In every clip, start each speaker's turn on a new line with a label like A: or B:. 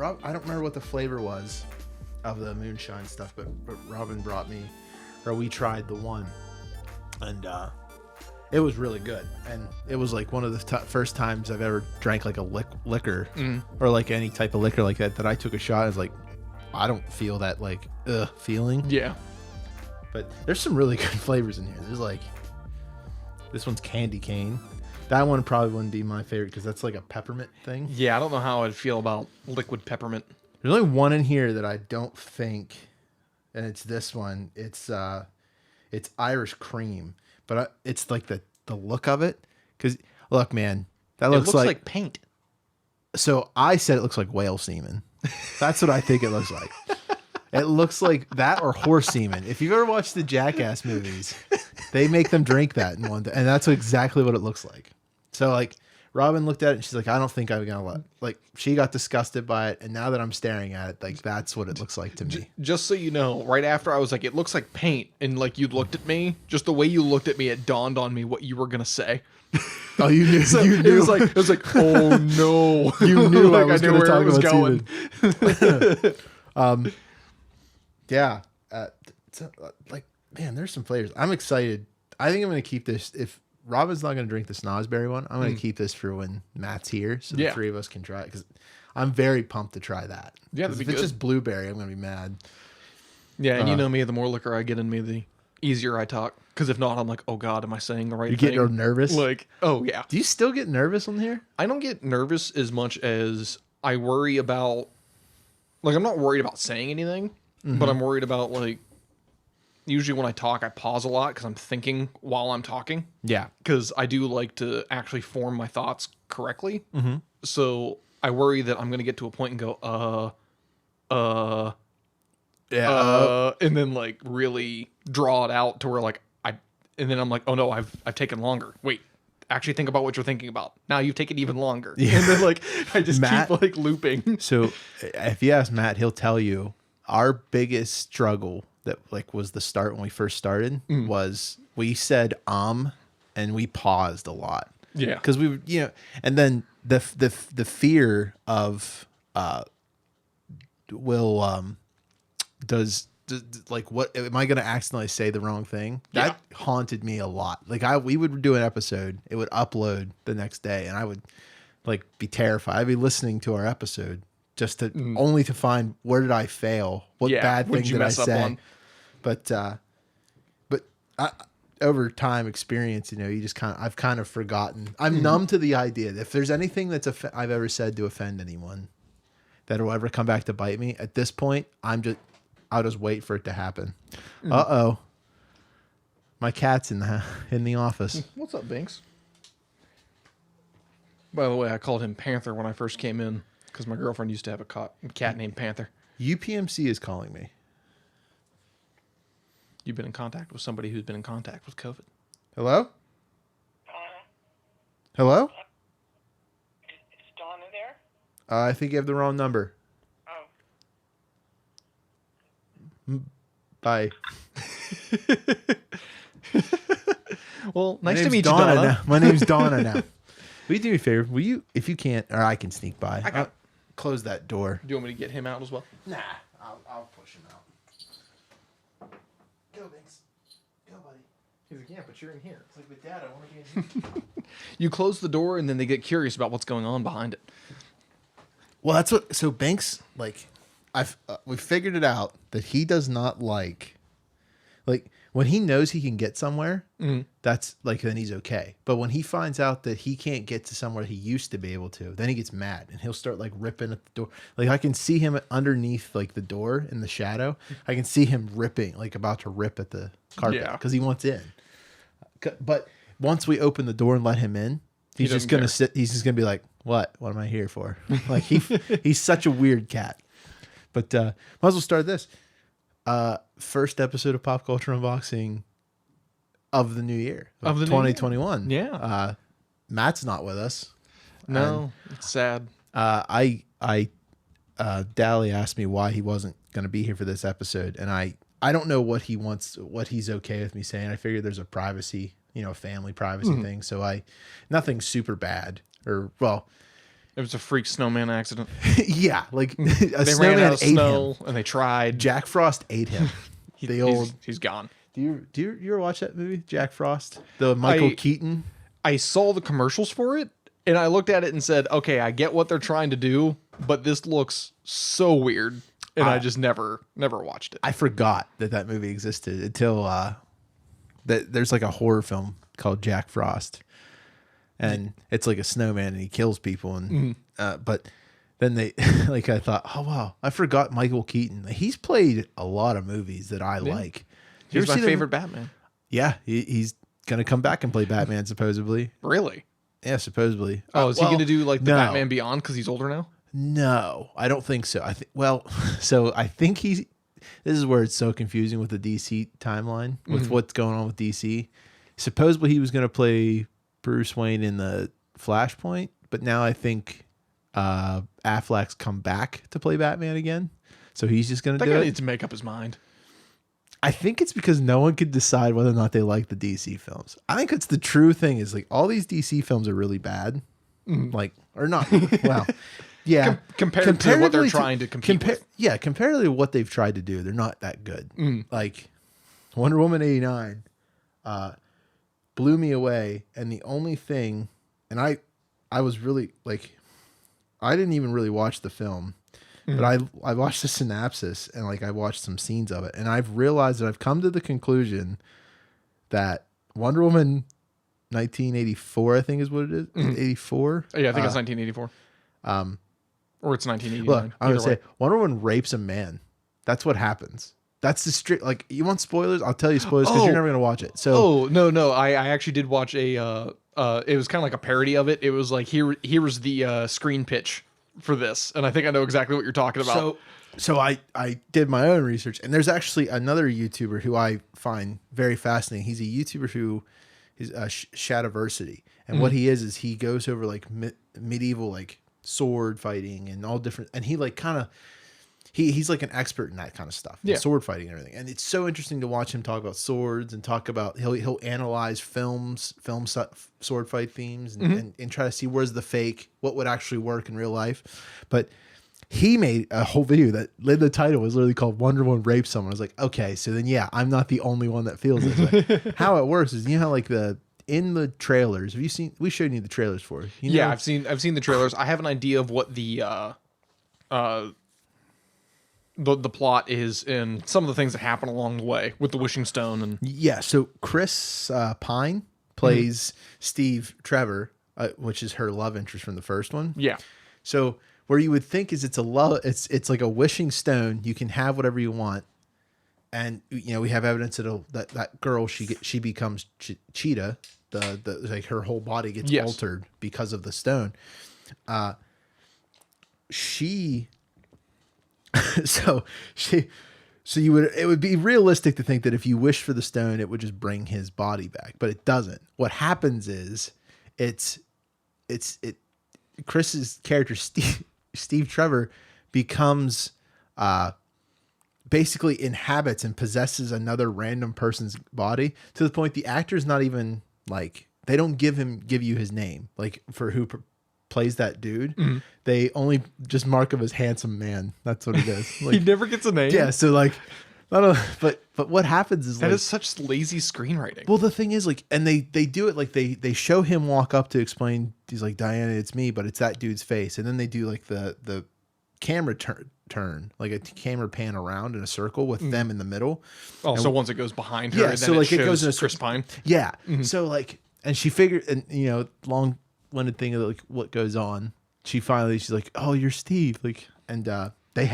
A: I don't remember what the flavor was of the moonshine stuff, but Robin brought me, or we tried the one, and it was really good. And it was like one of the first times I've ever drank like a liquor or like any type of liquor like that I took a shot. I was like, I don't feel that like feeling.
B: Yeah.
A: But there's some really good flavors in here. There's like, this one's candy cane. That one probably wouldn't be my favorite because that's like a peppermint thing.
B: Yeah, I don't know how I'd feel about liquid peppermint.
A: There's only one in here that I don't think, and it's this one. It's Irish cream, but it's like the look of it. Because look, man, that looks
B: like paint.
A: So I said it looks like whale semen. That's what I think it looks like. It looks like that or horse semen. If you've ever watched the Jackass movies, they make them drink that in one day, and that's exactly what it looks like. So like Robin looked at it and she's like, I don't think I'm gonna she got disgusted by it, and now that I'm staring at it, like that's what it looks like to me.
B: Just so you know, right after I was like, it looks like paint, and like you looked at me, just the way you looked at me, it dawned on me what you were gonna say.
A: Oh, you knew.
B: So
A: you knew.
B: It was like, oh no,
A: you knew
B: like,
A: I was going to talk about semen. Yeah, like man, there's some flavors. I'm excited. I think I'm going to keep this. If Robin's not going to drink the snozberry one, I'm going to keep this for when Matt's here, so the three of us can try it. Because I'm very pumped to try that.
B: Yeah,
A: if it's just blueberry, I'm going to be mad.
B: Yeah, and you know me, the more liquor I get in me, the easier I talk. Because if not, I'm like, oh god, am I saying the right thing?
A: You get nervous?
B: Like, oh yeah.
A: Do you still get nervous on here?
B: I don't get nervous as much as I worry about. Like, I'm not worried about saying anything, but I'm worried about like. Usually when I talk, I pause a lot because I'm thinking while I'm talking.
A: Yeah.
B: Because I do like to actually form my thoughts correctly. So I worry that I'm going to get to a point and go, and then like really draw it out to where like and then I'm like, oh no, I've taken longer. Wait, actually think about what you're thinking about. Now you've taken even longer. Yeah. And then like, I just keep like looping.
A: So if you ask Matt, he'll tell you our biggest struggle that like was the start when we first started was we said and we paused a lot.
B: Yeah.
A: Because we and then the fear of does like what am I gonna accidentally say the wrong thing? That haunted me a lot. Like we would do an episode, it would upload the next day, and I would like be terrified. I'd be listening to our episode just to only to find where did I fail? What bad thing did I say? But over time experience, you just I've kind of forgotten. I'm numb to the idea that if there's anything that's I've ever said to offend anyone that'll ever come back to bite me, at this point, I'll just wait for it to happen. Uh-oh. My cat's in the office.
B: What's up, Binks? By the way, I called him Panther when I first came in because my girlfriend used to have a cat named Panther.
A: UPMC is calling me.
B: You've been in contact with somebody who's been in contact with COVID.
A: Hello? Hello?
C: Is Donna there?
A: I think you have the wrong number.
C: Oh.
A: Bye.
B: Well, nice to meet you,
A: Donna.
B: Donna.
A: My name's Donna now. Will you do me a favor? Will you, if you can't, or I can sneak by. Close that door.
B: Do you want me to get him out as well?
A: Nah, I'll push him out. Go, Binks. Go, buddy.
B: He's like, yeah, but you're in here.
A: It's like, with Dad, I want to be in here.
B: You close the door, and then they get curious about what's going on behind it.
A: Well, that's what. So Banks, like, we figured it out that he does not like when he knows he can get somewhere. That's like then he's okay. But when he finds out that he can't get to somewhere he used to be able to, then he gets mad and he'll start like ripping at the door. Like I can see him underneath like the door in the shadow. I can see him ripping, like about to rip at the carpet because he wants in. But once we open the door and let him in, he's just gonna sit. He's just gonna be like, "What? What am I here for?" Like he's such a weird cat. But might as well start this. First episode of Pop Culture Unboxing of the new year of 2021.
B: Yeah.
A: Matt's not with us.
B: No, it's sad.
A: Dally asked me why he wasn't going to be here for this episode, and I don't know what he wants, what he's okay with me saying. I figured there's a privacy, family privacy thing. So nothing super bad, or well,
B: It was a freak snowman accident.
A: Yeah, like a
B: They ran
A: snowman
B: out of
A: ate
B: snow
A: him.
B: and they tried.
A: Jack Frost ate him.
B: He's gone.
A: Do you ever watch that movie, Jack Frost? The Michael
B: I-
A: Keaton.
B: I saw the commercials for it and I looked at it and said, okay, I get what they're trying to do, but this looks so weird. And I just never watched it.
A: I forgot that movie existed until that there's like a horror film called Jack Frost, and it's like a snowman and he kills people, and but then they like I thought, oh wow, I forgot Michael Keaton. He's played a lot of movies that I like. You
B: He's
A: ever
B: my
A: see
B: favorite Batman.
A: Yeah, he's gonna come back and play Batman supposedly.
B: Really?
A: Yeah, supposedly.
B: Oh, is he going to do like the
A: no.
B: Batman Beyond because he's older now?
A: No, I don't think so. I think so I think this is where it's so confusing with the DC timeline with what's going on with DC. Supposedly he was going to play Bruce Wayne in the Flashpoint, but now I think Affleck's come back to play Batman again. So he's just going to
B: That
A: do
B: guy
A: it.
B: needs to make up his mind.
A: I think it's because no one could decide whether or not they like the DC films. I think it's the true thing is like all these DC films are really bad. Like, or not. Well, yeah.
B: Compared to what they're trying to compete with.
A: Yeah, comparatively to what they've tried to do, they're not that good. Like Wonder Woman 89 blew me away. And the only thing, and I was really like, I didn't even really watch the film. But I watched the synopsis and like I watched some scenes of it, and I've realized that I've come to the conclusion that Wonder Woman 1984, I think is what it is. 84.
B: Yeah, I think it's 1984. Or it's 1989.
A: Look, I'm gonna
B: Either way.
A: say Wonder Woman rapes a man. That's what happens. That's the strict. Like, you want spoilers? I'll tell you spoilers because you're never gonna watch it. So,
B: no. I actually did watch a. It was kind of like a parody of it. It was like here was the screen pitch for this, and I think I know exactly what you're talking about.
A: So I did my own research, and there's actually another YouTuber who I find very fascinating. He's a YouTuber who is Shadiversity, and what he is he goes over like medieval like sword fighting and all different, and he like kind of he's like an expert in that kind of stuff, sword fighting and everything. And it's so interesting to watch him talk about swords and talk about he'll analyze sword fight themes and try to see where's the fake, what would actually work in real life. But he made a whole video that the title was literally called Wonder Woman Rapes Someone. I was like, okay, so then yeah, I'm not the only one that feels this way. How it works is, you know how like in the trailers, have you seen? We showed you the trailers for it. You know?
B: Yeah, I've seen the trailers. I have an idea of what the plot is and some of the things that happen along the way with the Wishing Stone and
A: yeah. So Chris Pine plays Steve Trevor, which is her love interest from the first one.
B: yeah.
A: So where you would think is it's like a wishing stone. You can have whatever you want, and you know we have evidence that girl she becomes Cheetah. The like her whole body gets altered because of the stone. It would be realistic to think that if you wish for the stone, it would just bring his body back, but it doesn't. What happens is Chris's character Steve Trevor becomes basically inhabits and possesses another random person's body to the point the actor's not even like, they don't give you his name, like for who plays that dude. They only just mark him as handsome man. That's what it is. Like,
B: He never gets a name.
A: yeah. So like, I don't know, but what happens is
B: That
A: like,
B: is such lazy screenwriting.
A: well, the thing is like, and they do it like they show him walk up to explain. He's like, Diana, it's me, but it's that dude's face. And then they do like the camera turn, like a camera pan around in a circle with them in the middle.
B: Oh, so once it goes behind her,
A: Yeah,
B: then
A: so
B: it
A: like
B: shows
A: it goes in a
B: Chris Pine.
A: Yeah. So like, and she figured, and you know, long-winded thing of like what goes on. She's like, oh, you're Steve. Like, and they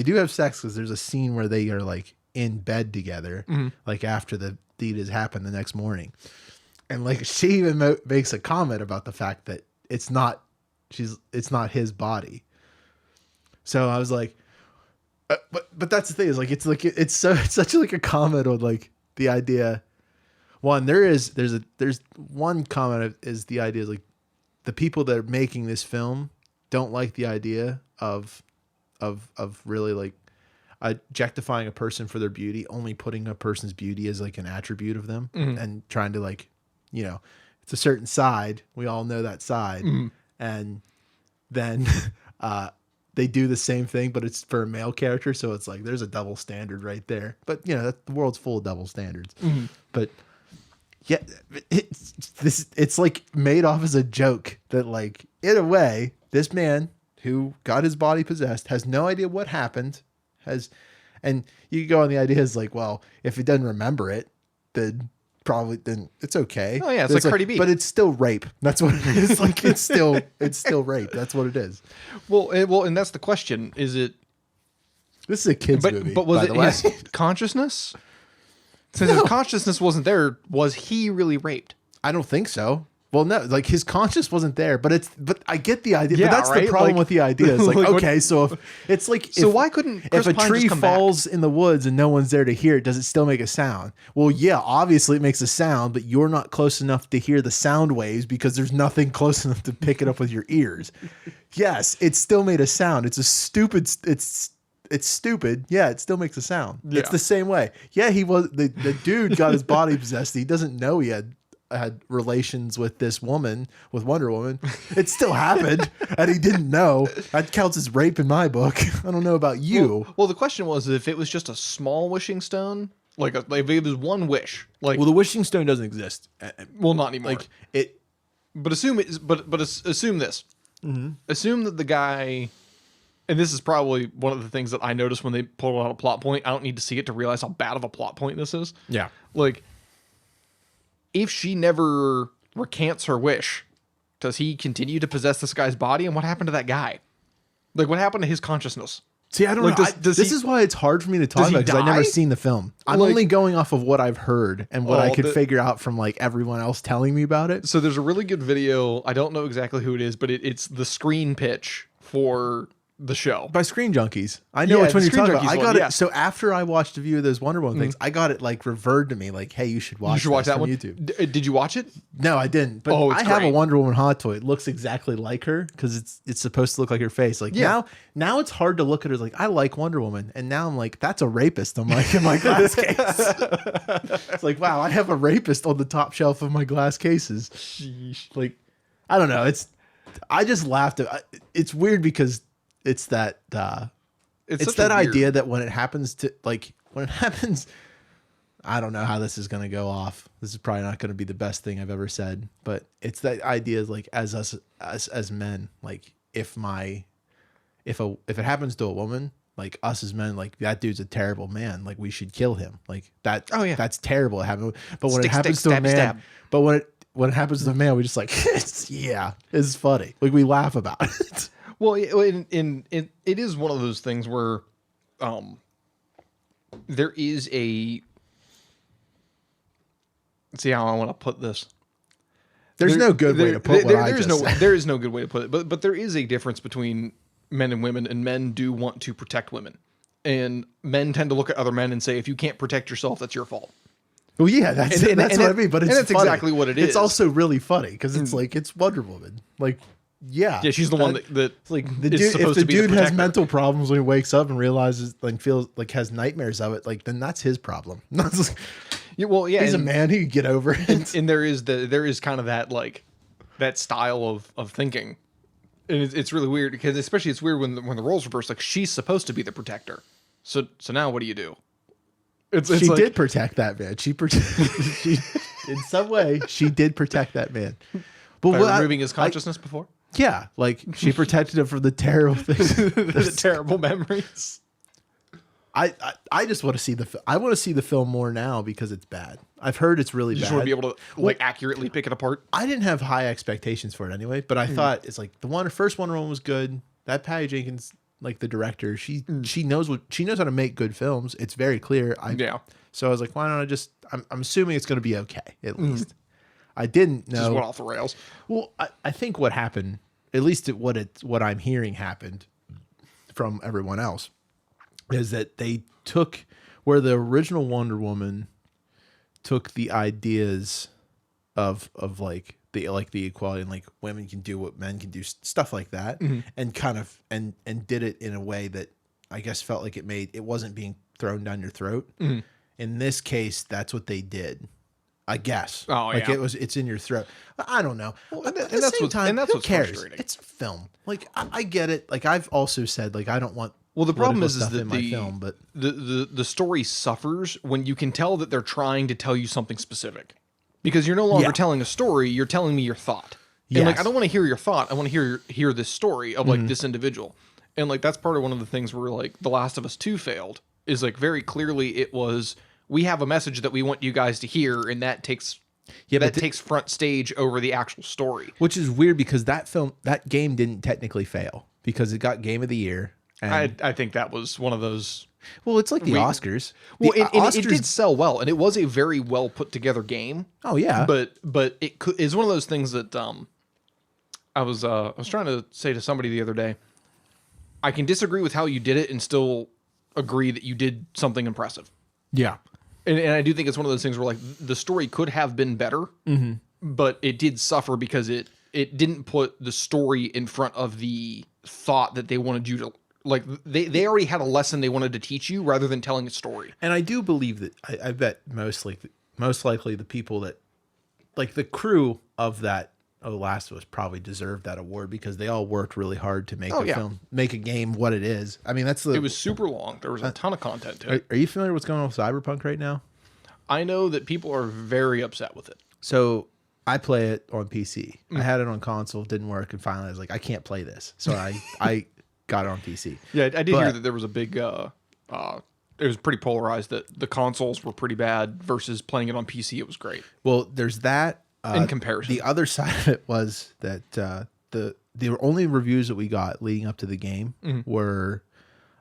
A: do have sex because there's a scene where they are like in bed together, like after the deed has happened the next morning. And like, she even makes a comment about the fact that it's not his body. So I was like, but that's the thing is like, it's such like a comment on like the idea. One, there's one comment is the idea is like the people that are making this film don't like the idea of really like objectifying a person for their beauty, only putting a person's beauty as like an attribute of them and trying to like, you know, it's a certain side. We all know that side. And then they do the same thing, but it's for a male character. So it's like there's a double standard right there. But you know, the world's full of double standards. But yeah, it's like made off as a joke that like in a way this man who got his body possessed has no idea what happened, and you go on the idea is like, well, if he doesn't remember it, then it's okay.
B: Oh yeah, it's like Cardi B.
A: But it's still rape. That's what it is. Like it's still rape. That's what it is.
B: Well, and that's the question. Is it?
A: This is a kid's movie.
B: But was
A: by
B: it
A: the way.
B: his consciousness? Since his consciousness wasn't there, was he really raped?
A: I don't think so. Well, no, like his conscience wasn't there, but I get the idea.
B: Yeah,
A: but that's
B: right?
A: the problem
B: Like-
A: with the idea. It's like,
B: like, what-
A: okay, so if it's like,
B: So
A: if,
B: why couldn't Chris
A: if a
B: Pine
A: tree
B: just come back?
A: falls in the woods and no one's there to hear it, does it still make a sound? Well, yeah, obviously it makes a sound, but you're not close enough to hear the sound waves because there's nothing close enough to pick it up with your ears. Yes, it still made a sound. It's stupid. Yeah, it still makes a sound.
B: Yeah.
A: It's the same way. Yeah, he was the dude got his body possessed. He doesn't know he had relations with this woman, with Wonder Woman. It still happened, and he didn't know. That counts as rape in my book. I don't know about you.
B: Well, the question was if it was just a small wishing stone, like if it was one wish, like
A: Well, the wishing stone doesn't exist.
B: not anymore.
A: Like it.
B: But assume assume this. Assume that the guy, and this is probably one of the things that I noticed when they pull out a plot point. I don't need to see it to realize how bad of a plot point this is.
A: Yeah.
B: Like, if she never recants her wish, does he continue to possess this guy's body? And what happened to that guy? Like, what happened to his consciousness?
A: See, I don't
B: Like,
A: know.
B: does
A: This
B: he-
A: is why it's hard for me to talk
B: does he
A: about because I've never
B: die?
A: seen the film. I'm
B: Like-
A: only going off of what I've heard and what I
B: Oh,
A: could figure out from like everyone else telling me about it.
B: So there's a really good video. I don't know exactly who it is, but it's the screen pitch for the show.
A: By Screen Junkies. I know
B: Yeah,
A: which one
B: the
A: you're talking
B: Screen
A: about. I
B: Junkies
A: got
B: one,
A: it.
B: yeah.
A: So after I watched a few of those Wonder Woman things, I got it like referred to me like, hey, you should watch
B: You should watch
A: this
B: that
A: from
B: one.
A: YouTube.
B: Did you watch it?
A: No, I didn't. But
B: Oh,
A: I
B: it's
A: have a
B: great.
A: Wonder Woman hot toy. It looks exactly like her because it's supposed to look like her face. Like
B: Yeah.
A: now it's hard to look at her like I like Wonder Woman, and now I'm like that's a rapist. I'm like in my glass case. It's like wow, I have a rapist on the top shelf of my glass cases. Like I don't know. I just laughed. It's weird because it's that. It's
B: such
A: that
B: a weird-
A: idea that when it happens, I don't know how this is going to go off. This is probably not going to be the best thing I've ever said, but it's that idea like as men, like if it happens to a woman, like us as men, like that dude's a terrible man. Like we should kill him. Like that.
B: Oh, yeah.
A: That's terrible. It happened. But when
B: Stick,
A: it happens
B: stick,
A: to a
B: stabby,
A: man,
B: stab.
A: but when it happens to a man, we just like, it's funny. Like we laugh about it.
B: Well, it is one of those things where, there is a. Let's see how I want to put this.
A: There's no good way to put what I just said.
B: There is no good way to put it, but there is a difference between men and women, and men do want to protect women, and men tend to look at other men and say, if you can't protect yourself, that's your fault.
A: Well, yeah, that's
B: And
A: what I mean. But it's
B: and that's
A: funny.
B: exactly what it
A: It's
B: is.
A: also really funny because it's like it's Wonder Woman. Like, yeah,
B: Yeah, she's the one that
A: it's like the
B: is
A: dude. If
B: supposed
A: the
B: to be the
A: dude has
B: protector.
A: mental problems when he wakes up and realizes like feels like has nightmares of it, like then that's his problem.
B: Yeah, well, yeah,
A: He's a
B: and-
A: man. He can get over it.
B: and there is kind of that like that style of thinking, and it's really weird because especially it's weird when the roles reverse. Like she's supposed to be the protector, so now what do you do? It's
A: She
B: like,
A: did protect that man. She in some way she did protect that man. But
B: by
A: what I-
B: removing his consciousness before
A: yeah, like she protected him from the terrible things.
B: the terrible memories.
A: I just want to see I want to see the film more now because it's bad. I've heard it's really
B: You
A: bad.
B: just want to be able to like accurately pick it apart.
A: I didn't have high expectations for it anyway, but I thought it's like first Wonder Woman was good. That Patty Jenkins, like the director, she knows how to make good films. It's very clear.
B: Yeah.
A: So I was like, why don't I just? I'm assuming it's going to be okay at least. I didn't know.
B: Just went off the rails.
A: Well, I think what happened, at least what I'm hearing happened from everyone else, is that they took where the original Wonder Woman took the ideas of like the equality and like women can do what men can do, stuff like that, and kind of and did it in a way that I guess felt like it wasn't being thrown down your throat. In this case, that's what they did. I guess.
B: Oh,
A: like
B: yeah.
A: it's in your throat. I don't know.
B: Well,
A: At
B: and
A: the
B: that's
A: same
B: what-
A: time,
B: and that's
A: who
B: what's
A: cares?
B: frustrating.
A: It's a film. Like I get it. Like I've also said, like I don't want.
B: Well, the problem
A: political
B: is
A: stuff
B: that
A: in my film, but
B: the story suffers when you can tell that they're trying to tell you something specific, because you're no longer
A: Yeah.
B: telling a story. You're telling me your thought. And like,
A: Yes.
B: I don't want to hear your thought. I want to hear this story of like this individual. And like, that's part of one of the things where like The Last of Us 2 failed, is like very clearly it was, we have a message that we want you guys to hear, and that takes takes front stage over the actual story.
A: which is weird because that game didn't technically fail because it got Game of the Year. And,
B: I think that was one of those.
A: well, it's like the Oscars.
B: Well,
A: The
B: and it did sell well, and it was a very well put together game.
A: Oh yeah,
B: But it's one of those things that I was trying to say to somebody the other day. I can disagree with how you did it and still agree that you did something impressive.
A: yeah.
B: And I do think it's one of those things where like the story could have been better, but it did suffer because it didn't put the story in front of the thought that they wanted you to, like, they already had a lesson they wanted to teach you rather than telling a story.
A: And I do believe that I bet most likely the people that, like the crew of that Last of Us probably deserved that award because they all worked really hard to make film, make a game what it is. I mean,
B: It was super long. There was a ton of content to it.
A: Are you familiar with what's going on with Cyberpunk right now?
B: I know that people are very upset with it.
A: So I play it on PC. I had it on console, didn't work, and finally I was like, I can't play this. So I got it on PC.
B: Yeah, I did hear that there was a big it was pretty polarized that the consoles were pretty bad versus playing it on PC. It was great.
A: Well, there's that.
B: In comparison.
A: The other side of it was that the only reviews that we got leading up to the game were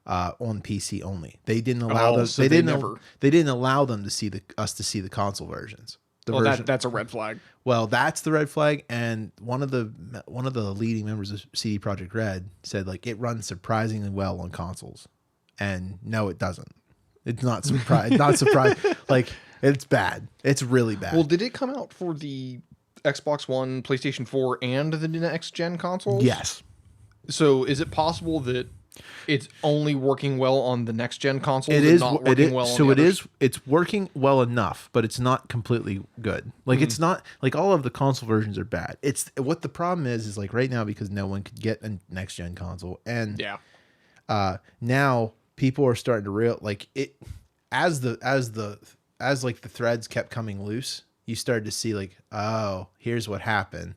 A: on PC only. They didn't allow them.
B: so
A: They
B: they
A: didn't.
B: never-
A: They didn't allow them to see us to see the console versions.
B: That's a red flag.
A: Well, that's the red flag. And one of the leading members of CD Projekt Red said like it runs surprisingly well on consoles, and no, it doesn't. It's not surprised. Not surprised. Like it's bad. It's really bad.
B: Well, did it come out for the Xbox One, PlayStation 4, and the next gen consoles?
A: Yes.
B: So is it possible that it's only working well on the next gen consoles?
A: It
B: and
A: is.
B: not
A: It
B: working
A: is.
B: well on
A: So
B: the
A: it
B: others?
A: is. It's working well enough, but it's not completely good. Like it's not like all of the console versions are bad. It's what the problem is like right now because no one could get a next gen console, and
B: Yeah.
A: now people are starting to like it as like the threads kept coming loose. You started to see like, oh, here's what happened.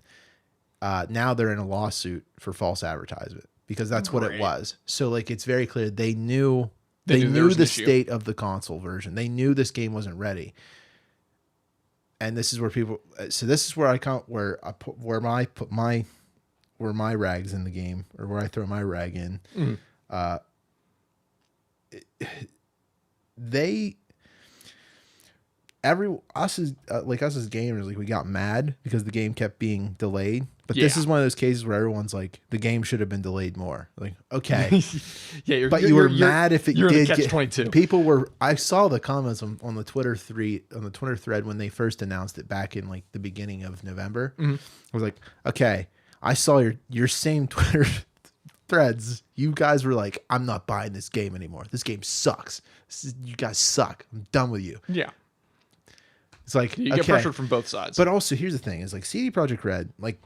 A: Now they're in a lawsuit for false advertisement because that's what it
B: Great.
A: was. So like it's very clear they knew
B: They knew there
A: knew
B: was an
A: the
B: issue.
A: state of the console version. They knew this game wasn't ready. And this is where people. So this is where I count where I put my rags in the game or where I throw my rag in. Us as gamers, like we got mad because the game kept being delayed. But this
B: Yeah.
A: is one of those cases where everyone's like, the game should have been delayed more. Like, okay,
B: Yeah,
A: but you were mad if it
B: you're in
A: did
B: the
A: get.
B: catch-22.
A: People were. I saw the comments on the Twitter thread when they first announced it back in like the beginning of November. I was like, okay, I saw your same Twitter threads. You guys were like, I'm not buying this game anymore. This game sucks. You guys suck. I'm done with you.
B: Yeah.
A: It's like
B: You get
A: okay.
B: pressured from both sides.
A: But also, here's the thing: is like CD Projekt Red, like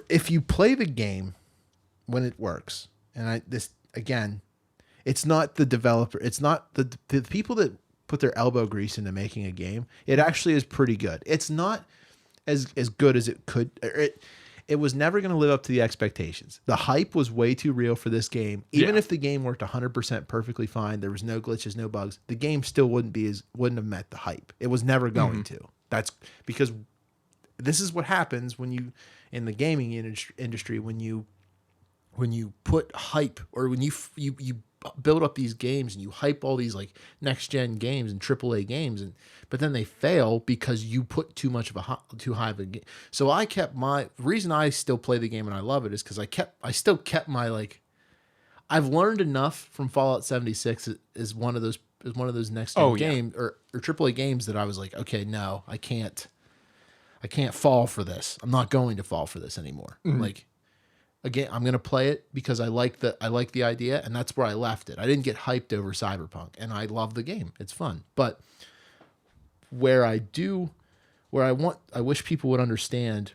A: if you play the game when it works, and this again, it's not the developer, it's not the people that put their elbow grease into making a game. It actually is pretty good. It's not as good as it could. It was never going to live up to the expectations. The hype was way too real for this game. Even if the game worked 100% perfectly fine, there was no glitches, no bugs, the game still wouldn't have met the hype. It was never going to. That's because this is what happens when you in the gaming industry when you put hype or when you build up these games and you hype all these like next gen games and AAA games but then they fail because you put too high of a game. So I kept the reason I still play the game and I love it is because I still kept my like I've learned enough from Fallout 76 is one of those next gen games or AAA games that I was like, okay, no, I can't fall for this. I'm not going to fall for this anymore. Like again, I'm gonna play it because I like the idea, and that's where I left it. I didn't get hyped over Cyberpunk, and I love the game. It's fun. But where I wish people would understand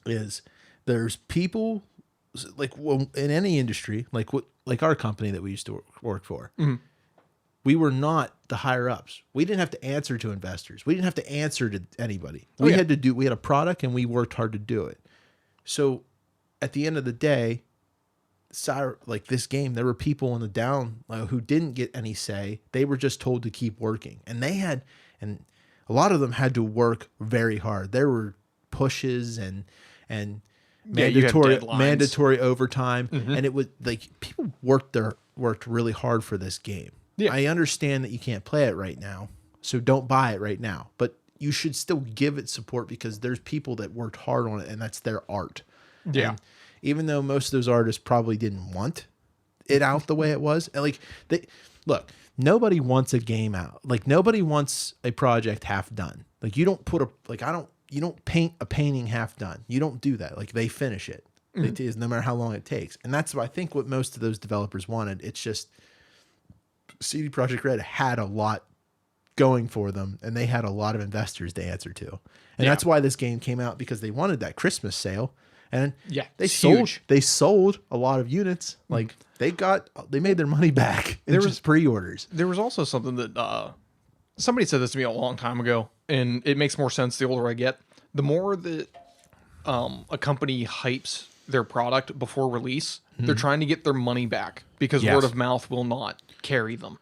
A: is there's people like in any industry, like our company that we used to work for. Mm-hmm. We were not the higher ups. We didn't have to answer to investors. We didn't have to answer to anybody. We had a product and we worked hard to do it. So at the end of the day, like this game, there were people in the down who didn't get any say. They were just told to keep working, and a lot of them had to work very hard. There were pushes and mandatory overtime, and it was like people worked really hard for this game. Yeah. I understand that you can't play it right now, so don't buy it right now, but you should still give it support because there's people that worked hard on it, and that's their art. Yeah. And even though most of those artists probably didn't want it out the way it was, and nobody wants a game out. Like nobody wants a project half done. Like you don't you don't paint a painting half done. You don't do that. Like they finish it. It is no matter how long it takes. And that's what I think what most of those developers wanted. It's just CD Projekt Red had a lot going for them, and they had a lot of investors to answer to. And that's why this game came out, because they wanted that Christmas sale. And they sold a lot of units. Like they made their money back in just pre-orders.
B: There was also something that somebody said this to me a long time ago, and it makes more sense the older I get. The more that a company hypes their product before release, they're trying to get their money back, because word of mouth will not carry them.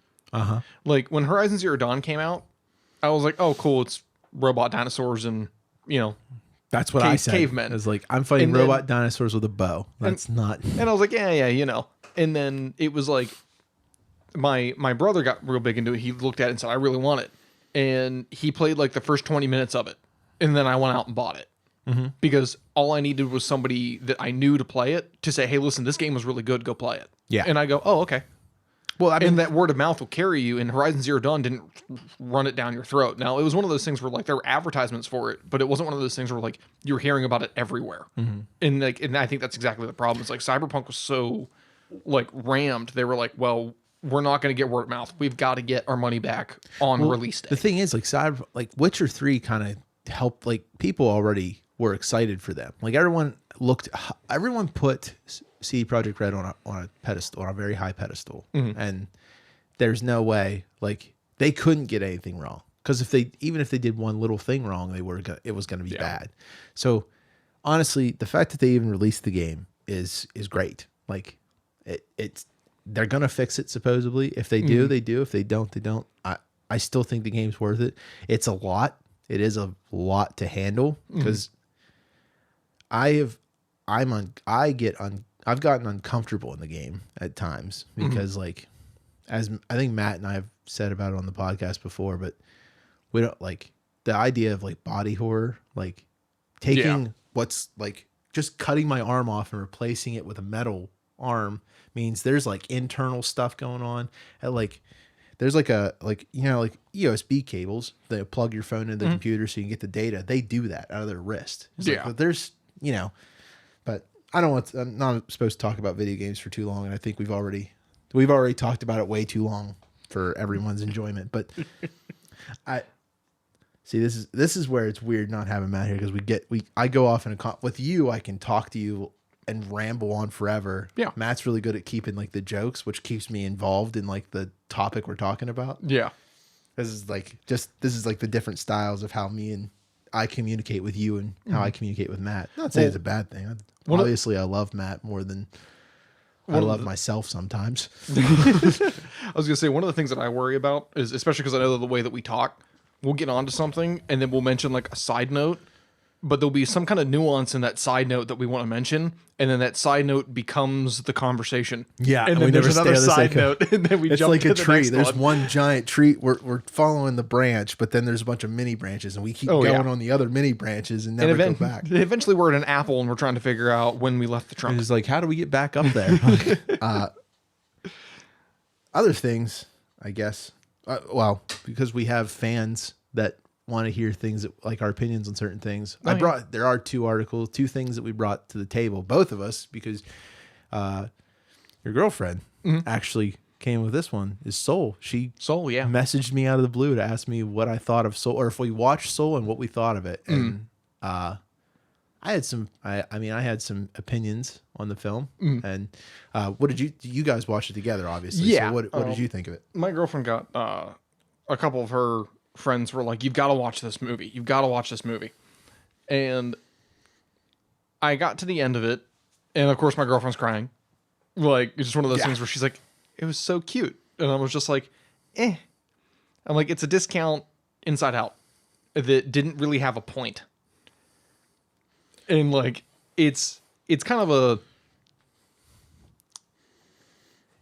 B: Like when Horizon Zero Dawn came out, I was like, oh cool, it's robot dinosaurs and
A: that's what I said.
B: Cavemen.
A: It was like, I'm fighting robot dinosaurs with a bow. That's not.
B: And I was like, yeah. And then it was like, my brother got real big into it. He looked at it and said, I really want it. And he played like the first 20 minutes of it. And then I went out and bought it. Because all I needed was somebody that I knew to play it to say, hey, listen, this game was really good. Go play it. Yeah. And I go, oh, okay. Well, I mean, and that word of mouth will carry you, and Horizon Zero Dawn didn't run it down your throat. Now, it was one of those things where like there were advertisements for it, but it wasn't one of those things where like you were hearing about it everywhere. And I think that's exactly the problem. It's like Cyberpunk was so like rammed. They were like, well, we're not going to get word of mouth. We've got to get our money back on release day.
A: The thing is, like Witcher 3 kind of helped. Like people already were excited for them. Like everyone put CD Projekt Red on a pedestal, on a very high pedestal, and there's no way like they couldn't get anything wrong, because even if they did one little thing wrong, it was going to be bad. So honestly, the fact that they even released the game is great. Like they're gonna fix it supposedly. If they do, they do. If they don't, they don't. I still think the game's worth it. It's a lot. It is a lot to handle, because I've gotten uncomfortable in the game at times, because like, as I think Matt and I have said about it on the podcast before, but we don't like the idea of like body horror, like taking what's like just cutting my arm off and replacing it with a metal arm means there's like internal stuff going on. And like there's like like USB cables that plug your phone into the computer so you can get the data. They do that out of their wrist. Like, but there's but I'm not supposed to talk about video games for too long, and I think we've already talked about it way too long for everyone's enjoyment. But I see this is where it's weird not having Matt here, because I go off with you. I can talk to you and ramble on forever. Yeah, Matt's really good at keeping like the jokes, which keeps me involved in like the topic we're talking about. Yeah, this is like the different styles of how I communicate with you and how I communicate with Matt. Not saying it's a bad thing. Obviously, I love Matt more than I love myself sometimes.
B: I was going to say, one of the things that I worry about is, especially because I know the way that we talk, we'll get onto something and then we'll mention like a side note, but there'll be some kind of nuance in that side note that we want to mention, and then that side note becomes the conversation. Yeah,
A: and
B: then there's another side note, and then we jump
A: like
B: to
A: a
B: the
A: tree.
B: next
A: There's
B: one.
A: one giant tree. We're following the branch, but then there's a bunch of mini branches, and we keep going on the other mini branches and never go back.
B: Eventually, we're at an apple, and we're trying to figure out when we left the trunk.
A: It's like, how do we get back up there? Other things, I guess. Because we have fans that want to hear things like our opinions on certain things. There are two things that we brought to the table, both of us, because your girlfriend actually came with this one is Soul. She
B: Soul, yeah.
A: messaged me out of the blue to ask me what I thought of Soul, or if we watched Soul and what we thought of it. And I had some, I mean, I had some opinions on the film. And what did you guys watch it together? Obviously,
B: Yeah.
A: So what did you think of it?
B: My girlfriend got a couple of her friends were like, "You've got to watch this movie. You've got to watch this movie." And I got to the end of it, and of course my girlfriend's crying. Like, it's just one of those things where she's like, "It was so cute," and I was just like, "Eh." I'm like, it's a discount Inside Out that didn't really have a point. And like, it's kind of a,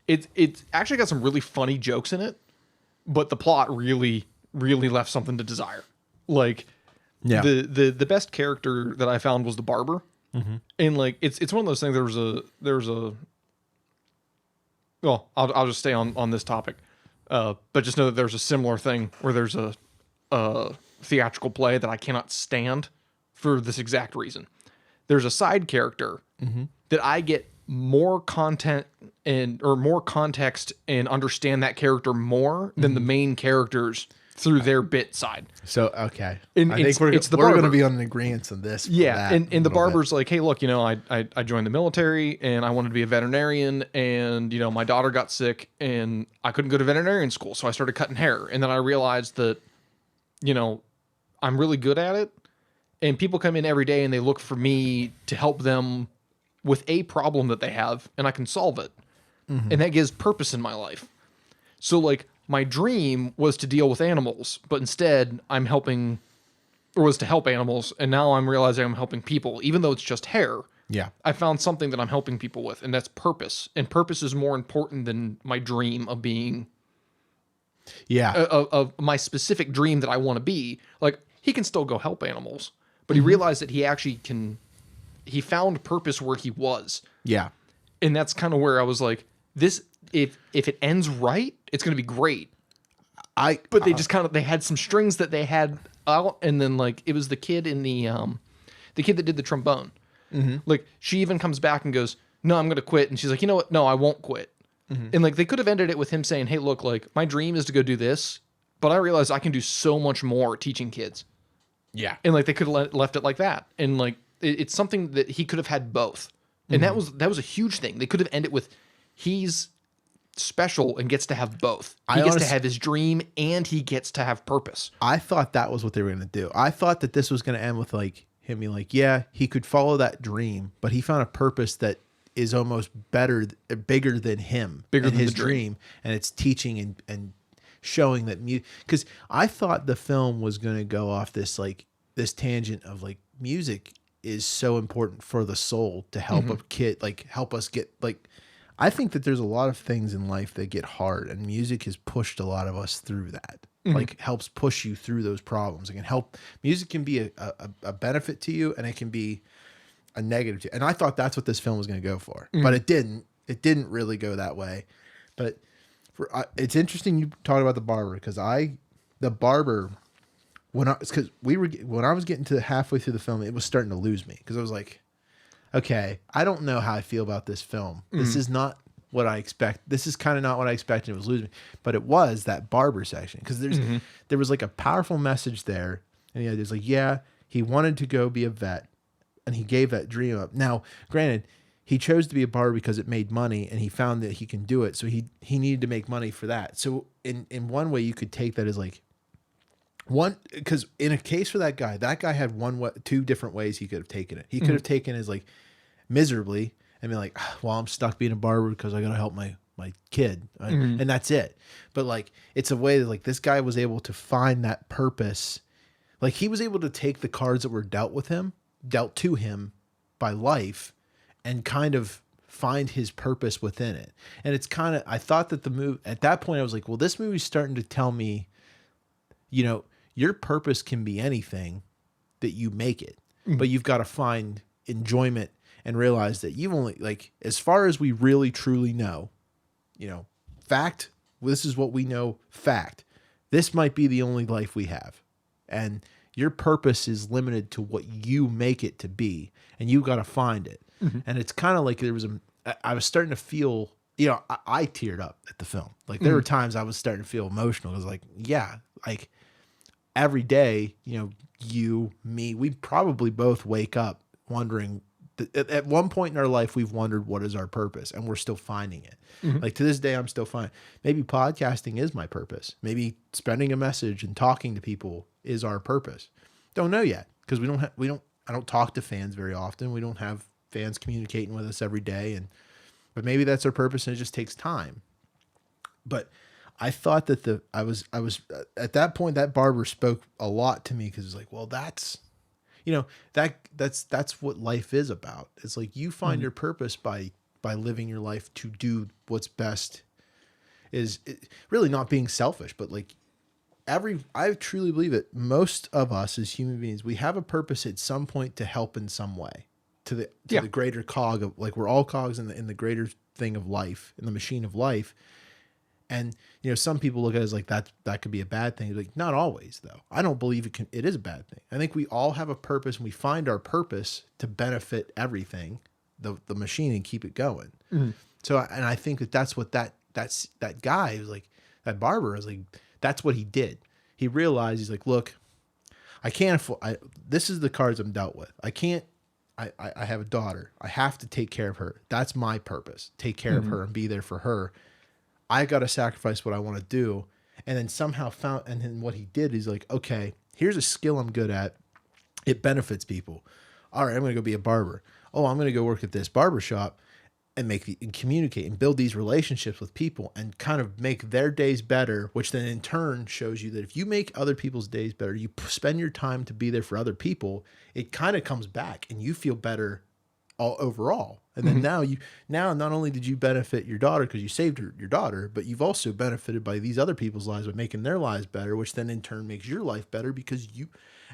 B: it's actually got some really funny jokes in it, but the plot really left something to desire. Like, the best character that I found was the barber, and like it's one of those things. There's a well, I'll just stay on this topic, but just know that there's a similar thing where there's a theatrical play that I cannot stand for this exact reason. There's a side character that I get more content or more context and understand that character more than the main characters through their bit side.
A: So, okay.
B: And
A: I think we're going
B: barber.
A: to be on an agreement on this.
B: Yeah. And the barber's like, "Hey, look, I joined the military and I wanted to be a veterinarian, and, my daughter got sick and I couldn't go to veterinarian school. So I started cutting hair. And then I realized that, I'm really good at it. And people come in every day and they look for me to help them with a problem that they have, and I can solve it. And that gives purpose in my life. So like, my dream was to deal with animals, but instead was to help animals. And now I'm realizing I'm helping people, even though it's just hair.
A: Yeah.
B: I found something that I'm helping people with, and that's purpose. And purpose is more important than my dream of being of my specific dream that I want to be. Like, he can still go help animals, but he realized that he actually he found purpose where he was.
A: Yeah.
B: And that's kind of where I was like, this, if it ends right, it's going to be great. But they just they had some strings that they had out, and then like, it was the kid in the kid that did the trombone. Like, she even comes back and goes, "No, I'm going to quit." And she's like, "You know what? No, I won't quit." And like, they could have ended it with him saying, "Hey, look, like, my dream is to go do this, but I realized I can do so much more teaching kids."
A: Yeah.
B: And like, they could have left it like that. And like, it's something that he could have had both. And that was a huge thing. They could have ended with, he's special and gets to have both. He gets to have his dream and he gets to have purpose.
A: I thought that was what they were going to do. I thought that this was going to end with like him being like, yeah, he could follow that dream, but he found a purpose that is almost bigger than him,
B: bigger than
A: his
B: the dream.
A: And it's teaching and showing that because I thought the film was going to go off this tangent of like, music is so important for the soul to help a kid, like help us get like, I think that there's a lot of things in life that get hard, and music has pushed a lot of us through that. Like, helps push you through those problems. It can help. Music can be a benefit to you, and it can be a negative to you. And I thought that's what this film was going to go for, but it didn't. It didn't really go that way. But it's interesting you talked about the barber, because when I was getting to halfway through the film, it was starting to lose me, because I was like, okay, I don't know how I feel about this film. This is not what I expect. This is kind of not what I expected. It was losing me, but it was that barber section, because there was like a powerful message there, and yeah, there's like, yeah, he wanted to go be a vet, and he gave that dream up. Now, granted, he chose to be a barber because it made money, and he found that he can do it, so he needed to make money for that. So in one way, you could take that as like, because in a case for that guy had two different ways he could have taken it. He could have taken it as like miserably and be like, well, I'm stuck being a barber because I got to help my kid. And that's it. But like, it's a way that like, this guy was able to find that purpose. Like, he was able to take the cards that were dealt to him by life, and kind of find his purpose within it. And it's kind of, I thought that the movie at that point, I was like, well, this movie's starting to tell me, your purpose can be anything that you make it, but you've got to find enjoyment and realize that you've only, like, as far as we really truly know, fact, this is what we know, fact, this might be the only life we have. And your purpose is limited to what you make it to be, and you got to find it. And it's kind of like I was starting to feel I teared up at the film. Like there were times I was starting to feel emotional. I was like, yeah, like every day, you, me, we probably both wake up wondering at one point in our life, we've wondered what is our purpose, and we're still finding it. Like to this day, I'm still finding, maybe podcasting is my purpose. Maybe spending a message and talking to people is our purpose. Don't know yet. Cause I don't talk to fans very often. We don't have fans communicating with us every day. But maybe that's our purpose, and it just takes time. But I thought that I was at that point, that barber spoke a lot to me, because it's like, well, that's what life is about. It's like you find your purpose by living your life to do what's best. Really not being selfish, but like I truly believe that most of us as human beings, we have a purpose at some point to help in some way to the greater cog of, like, we're all cogs in the greater thing of life, in the machine of life. And, some people look at it as like that could be a bad thing. Like, not always though. I don't believe it is a bad thing. I think we all have a purpose, and we find our purpose to benefit everything, the machine, and keep it going. So, and I think that's what that guy was like, that barber was like, that's what he did. He realized, he's like, look, I can't afford, this is the cards I'm dealt with. I have a daughter. I have to take care of her. That's my purpose. Take care of her and be there for her. I got to sacrifice what I want to do. And then somehow and then what he did is like, okay, here's a skill I'm good at. It benefits people. All right, I'm going to go be a barber. Oh, I'm going to go work at this barber shop and communicate and build these relationships with people and kind of make their days better, which then in turn shows you that if you make other people's days better, you spend your time to be there for other people, it kind of comes back and you feel better all overall. And then now not only did you benefit your daughter because you saved your daughter, but you've also benefited by these other people's lives by making their lives better, which then in turn makes your life better because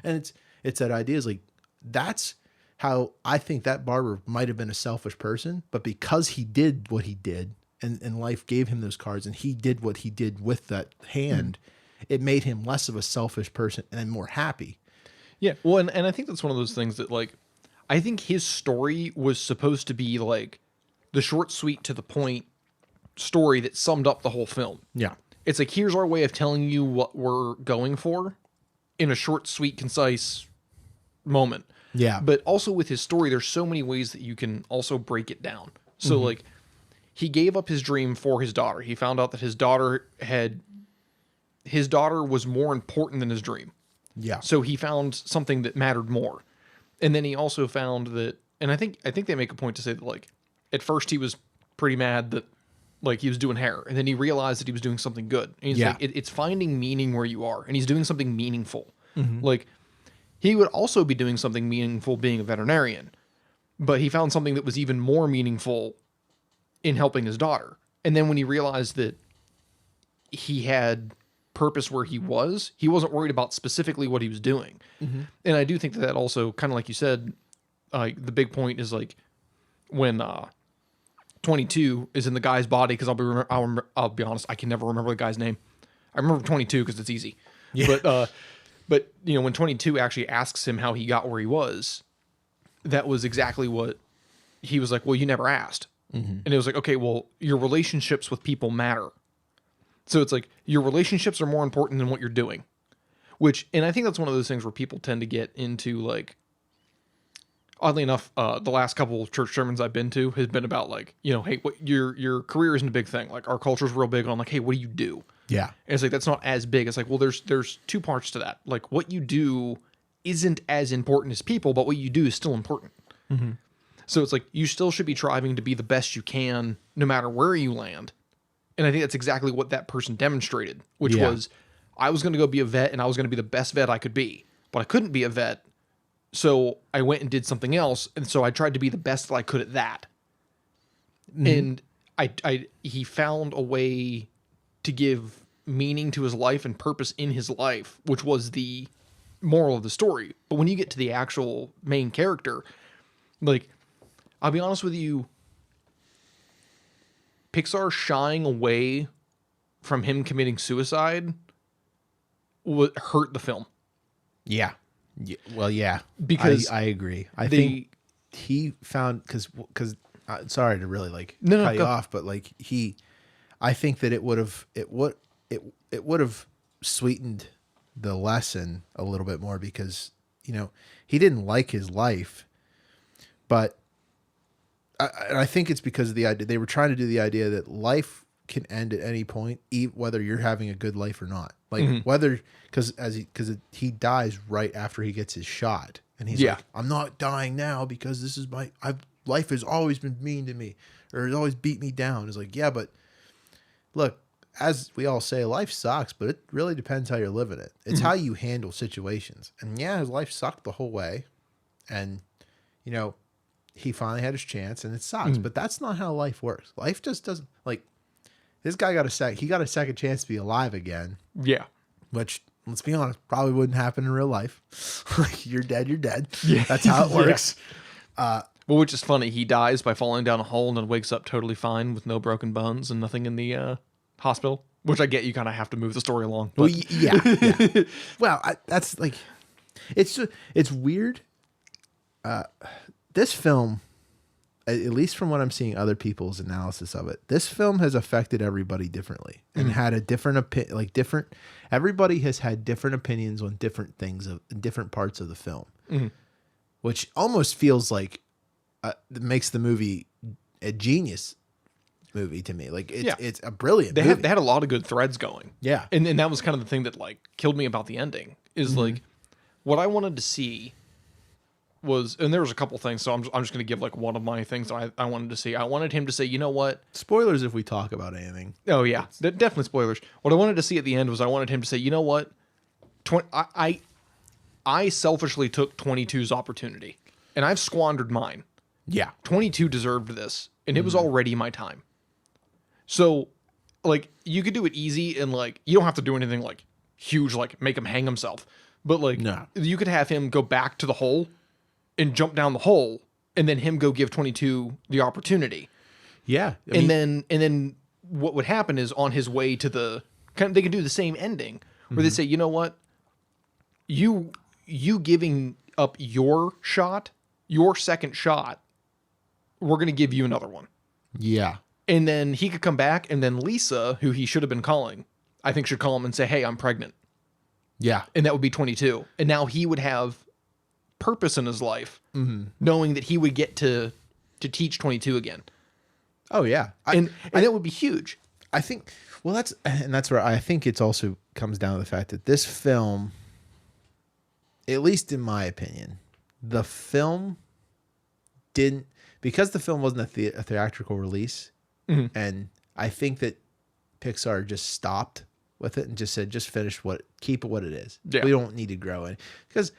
A: it's that idea is like, that's how I think that barber might have been a selfish person, but because he did what he did and life gave him those cards and he did what he did with that hand, it made him less of a selfish person and more happy.
B: Yeah. Well, and I think that's one of those things that, like, I think his story was supposed to be like the short, sweet, to the point story that summed up the whole film.
A: Yeah.
B: It's like, here's our way of telling you what we're going for in a short, sweet, concise moment.
A: Yeah.
B: But also with his story, there's so many ways that you can also break it down. So like, he gave up his dream for his daughter. He found out that his daughter was more important than his dream.
A: Yeah.
B: So he found something that mattered more. And then he also found that, and I think they make a point to say that, like, at first he was pretty mad that, like, he was doing hair, and then he realized that he was doing something good. And he's like, it's finding meaning where you are, and he's doing something meaningful. Like, he would also be doing something meaningful being a veterinarian, but he found something that was even more meaningful in helping his daughter. And then when he realized that he had purpose where he wasn't worried about specifically what he was doing. And I do think that also, kind of like you said, the big point is like when 22 is in the guy's body, because I'll be honest, I can never remember the guy's name. I remember 22 because it's easy. Yeah. But when 22 actually asks him how he got where he was, that was exactly what he was like, well, you never asked. And it was like, okay, well, your relationships with people matter. So it's like, your relationships are more important than what you're doing, and I think that's one of those things where people tend to get into, like, oddly enough, the last couple of church sermons I've been to has been about, like, hey, what your career isn't a big thing. Like, our culture's real big on, like, hey, what do you do?
A: Yeah.
B: And it's like, that's not as big. It's like, well, there's two parts to that. Like, what you do isn't as important as people, but what you do is still important. So it's like, you still should be striving to be the best you can, no matter where you land. And I think that's exactly what that person demonstrated, which was, I was going to go be a vet and I was going to be the best vet I could be, but I couldn't be a vet. So I went and did something else. And so I tried to be the best that I could at that. And he found a way to give meaning to his life and purpose in his life, which was the moral of the story. But when you get to the actual main character, like, I'll be honest with you, Pixar shying away from him committing suicide would hurt the film.
A: Yeah. Well, yeah.
B: Because
A: I agree. I think he found, because sorry to really like
B: No,
A: cut you
B: go.
A: off, but like I think that it would have sweetened the lesson a little bit more because, he didn't like his life, but I think it's because of the idea they were trying to do the idea that life can end at any point, whether you're having a good life or not. Like whether, because he dies right after he gets his shot, and he's like, I'm not dying now because this is life has always been mean to me, or has always beat me down. It's like, yeah, but look, as we all say, life sucks, but it really depends how you're living it. It's how you handle situations. And yeah, his life sucked the whole way, and he finally had his chance, and it sucks. But that's not how life works. Life just doesn't like. This guy got a second chance to be alive again.
B: Yeah.
A: Which, let's be honest, probably wouldn't happen in real life. Like, you're dead, you're dead. Yeah. That's how it works.
B: Well, which is funny. He dies by falling down a hole and then wakes up totally fine with no broken bones and nothing in the hospital. Which I get, you kind of have to move the story along. But.
A: Well, yeah. Well, that's like, it's weird. This film, at least from what I'm seeing other people's analysis of it, this film has affected everybody differently and had a different opinion. Everybody has had different opinions on different things in different parts of the film, which almost feels like it makes the movie a genius movie to me. Like it's a brilliant movie.
B: They had a lot of good threads going.
A: Yeah.
B: And that was kind of the thing that like killed me about the ending is like what I wanted to see was, and there was a couple things, so I'm just going to give like one of my things I wanted to see. I wanted him to say, you know what?
A: Spoilers if we talk about anything.
B: Oh yeah, definitely spoilers. What I wanted to see at the end was I wanted him to say, you know what? I selfishly took 22's opportunity, and I've squandered mine.
A: Yeah.
B: 22 deserved this, and it was already my time. So, like, you could do it easy, and like, you don't have to do anything like huge, like make him hang himself. But like, you could have him go back to the hole and jump down the hole, and then him go give 22 the opportunity.
A: Yeah.
B: And then what would happen is on his way to they could do the same ending where they say, you know what? You giving up your shot, your second shot, we're going to give you another one.
A: Yeah.
B: And then he could come back, and then Lisa, who he should have been calling, I think should call him and say, hey, I'm pregnant.
A: Yeah.
B: And that would be 22. And now he would have purpose in his life, knowing that he would get to teach 22 again.
A: Oh yeah.
B: And that would be huge.
A: I think, well, that's where I think it's also comes down to the fact that this film, at least in my opinion, the film because the film wasn't a theatrical release. And I think that Pixar just stopped with it and just said, just keep it what it is.
B: Yeah.
A: We don't need to grow it, because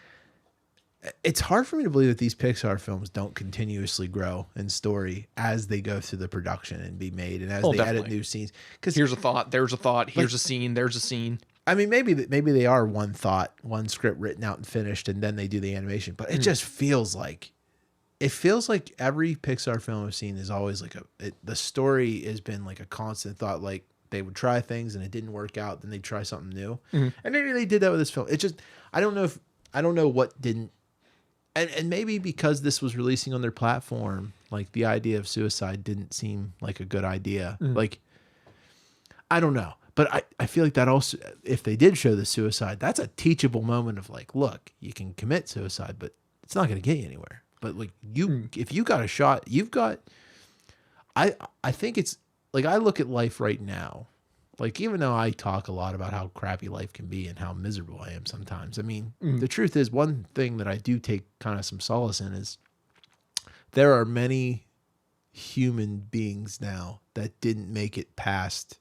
A: it's hard for me to believe that these Pixar films don't continuously grow in story as they go through the production and be made, and as they edit new scenes. Because
B: here's a thought, there's a thought, here's a scene, there's a scene.
A: I mean, maybe they are one thought, one script written out and finished, and then they do the animation. But it just feels like every Pixar film I've seen is always like the story has been like a constant thought. Like they would try things and it didn't work out, then they try something new, and maybe they did that with this film. It just I don't know what didn't. And maybe because this was releasing on their platform, like the idea of suicide didn't seem like a good idea. Like, I don't know. But I feel like that also, if they did show the suicide, that's a teachable moment of like, look, you can commit suicide, but it's not going to get you anywhere. But like if you got a shot, you've got, I think it's like, I look at life right now. Like, even though I talk a lot about how crappy life can be and how miserable I am sometimes, I mean, the truth is, one thing that I do take kind of some solace in is there are many human beings now that didn't make it past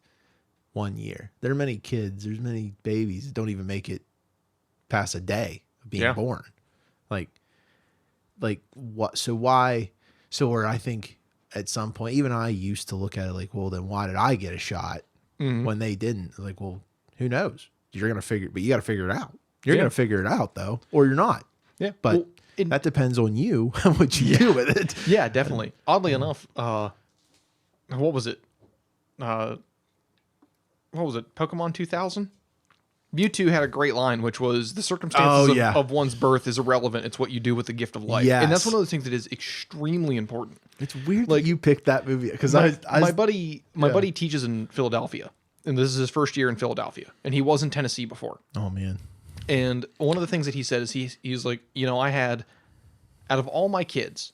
A: 1 year. There are many kids, there's many babies that don't even make it past a day of being born. Like what? So why? So where I think at some point, even I used to look at it like, well, then why did I get a shot? When they didn't? Like, well, who knows? You're going to figure, but you got to figure it out. You're going to figure it out though, or you're not. Yeah. But that depends on you, what you do with it.
B: Yeah, definitely. Oddly enough, what was it? Pokemon 2000? Mewtwo had a great line, which was the circumstances
A: yeah.
B: of one's birth is irrelevant. It's what you do with the gift of life.
A: Yes.
B: And that's one of those things that is extremely important.
A: It's weird
B: Like,
A: that you picked that movie because
B: My buddy teaches in Philadelphia, and this is his first year in Philadelphia, and he was in Tennessee before.
A: Oh man.
B: And one of the things that he said is he's like, I had, out of all my kids,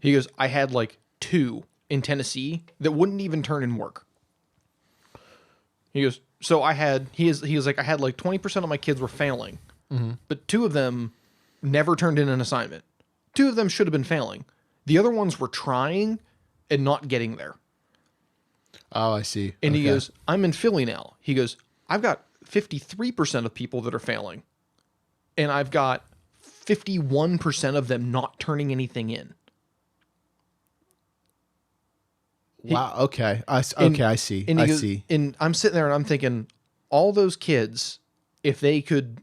B: he goes, I had like 2 in Tennessee that wouldn't even turn in work. He goes, so I had, he was like, I had like 20% of my kids were failing, but 2 of them never turned in an assignment. 2 of them should have been failing. The other ones were trying and not getting there.
A: Oh, I see.
B: And he goes, I'm in Philly now. He goes, I've got 53% of people that are failing, and I've got 51% of them not turning anything in.
A: Wow. Okay. I see.
B: And
A: I
B: goes,
A: see.
B: And I'm sitting there and I'm thinking, all those kids, if you could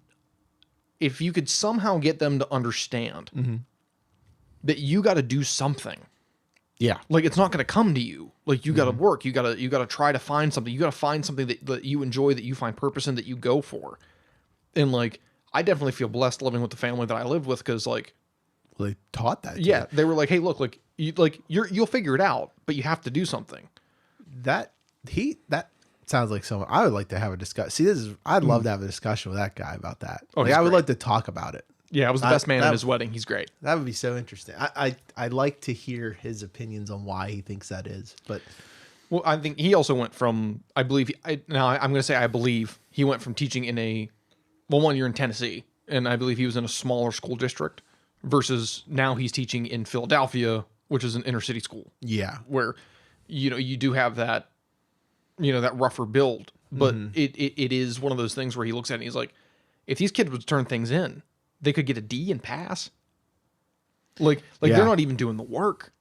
B: somehow get them to understand that you got to do something.
A: Yeah.
B: Like, it's not going to come to you. Like, you got to work. You got to try to find something. You got to find something that you enjoy, that you find purpose in, that you go for. And like, I definitely feel blessed living with the family that I live with. Cause like,
A: Well, they taught that. To
B: yeah,
A: you.
B: they were like, hey, look, like you'll figure it out, but you have to do something.
A: That sounds like someone I would like to have a discussion. See, I'd love to have a discussion with that guy about that.
B: Oh,
A: like,
B: he's
A: I would
B: great.
A: like to talk about it.
B: Yeah, I was the best man at his wedding. He's great.
A: That would be so interesting. I like to hear his opinions on why he thinks that is. But
B: Well, I think he also went from, I believe, I'm going to say I believe he went from teaching in 1 year in Tennessee, and I believe he was in a smaller school district, versus now he's teaching in Philadelphia, which is an inner city school.
A: yeah,
B: Where, you do have that, that rougher build, but it is one of those things where he looks at it and he's like, if these kids would turn things in, they could get a D and pass. Like
A: Yeah.
B: they're not even doing the work.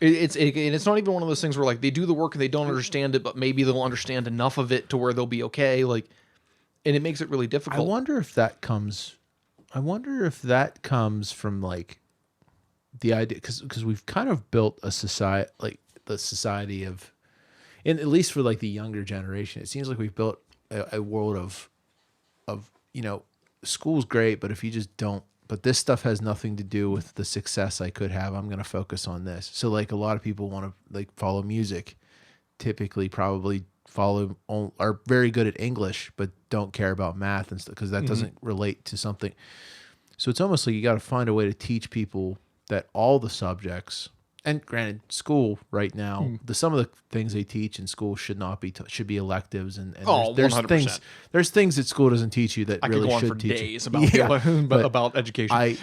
B: It's not even one of those things where like they do the work and they don't understand it, but maybe they'll understand enough of it to where they'll be okay. Like, and it makes it really
A: I
B: difficult.
A: wonder if that comes from like the idea because we've kind of built a society, like the society of, and at least for like the younger generation, it seems like we've built a world of school's great, but if you just don't, but this stuff has nothing to do with the success I could have. I'm going to focus on this. So like a lot of people want to like follow music, typically probably are very good at English, but don't care about math and stuff because that doesn't relate to something. So it's almost like you got to find a way to teach people that all the subjects, and granted, school right now, some of the things they teach in school should not be should be electives, and there's
B: 100%.
A: there's things that school doesn't teach you that
B: I
A: really
B: could go on
A: should
B: for
A: teach
B: days
A: you.
B: about education.
A: I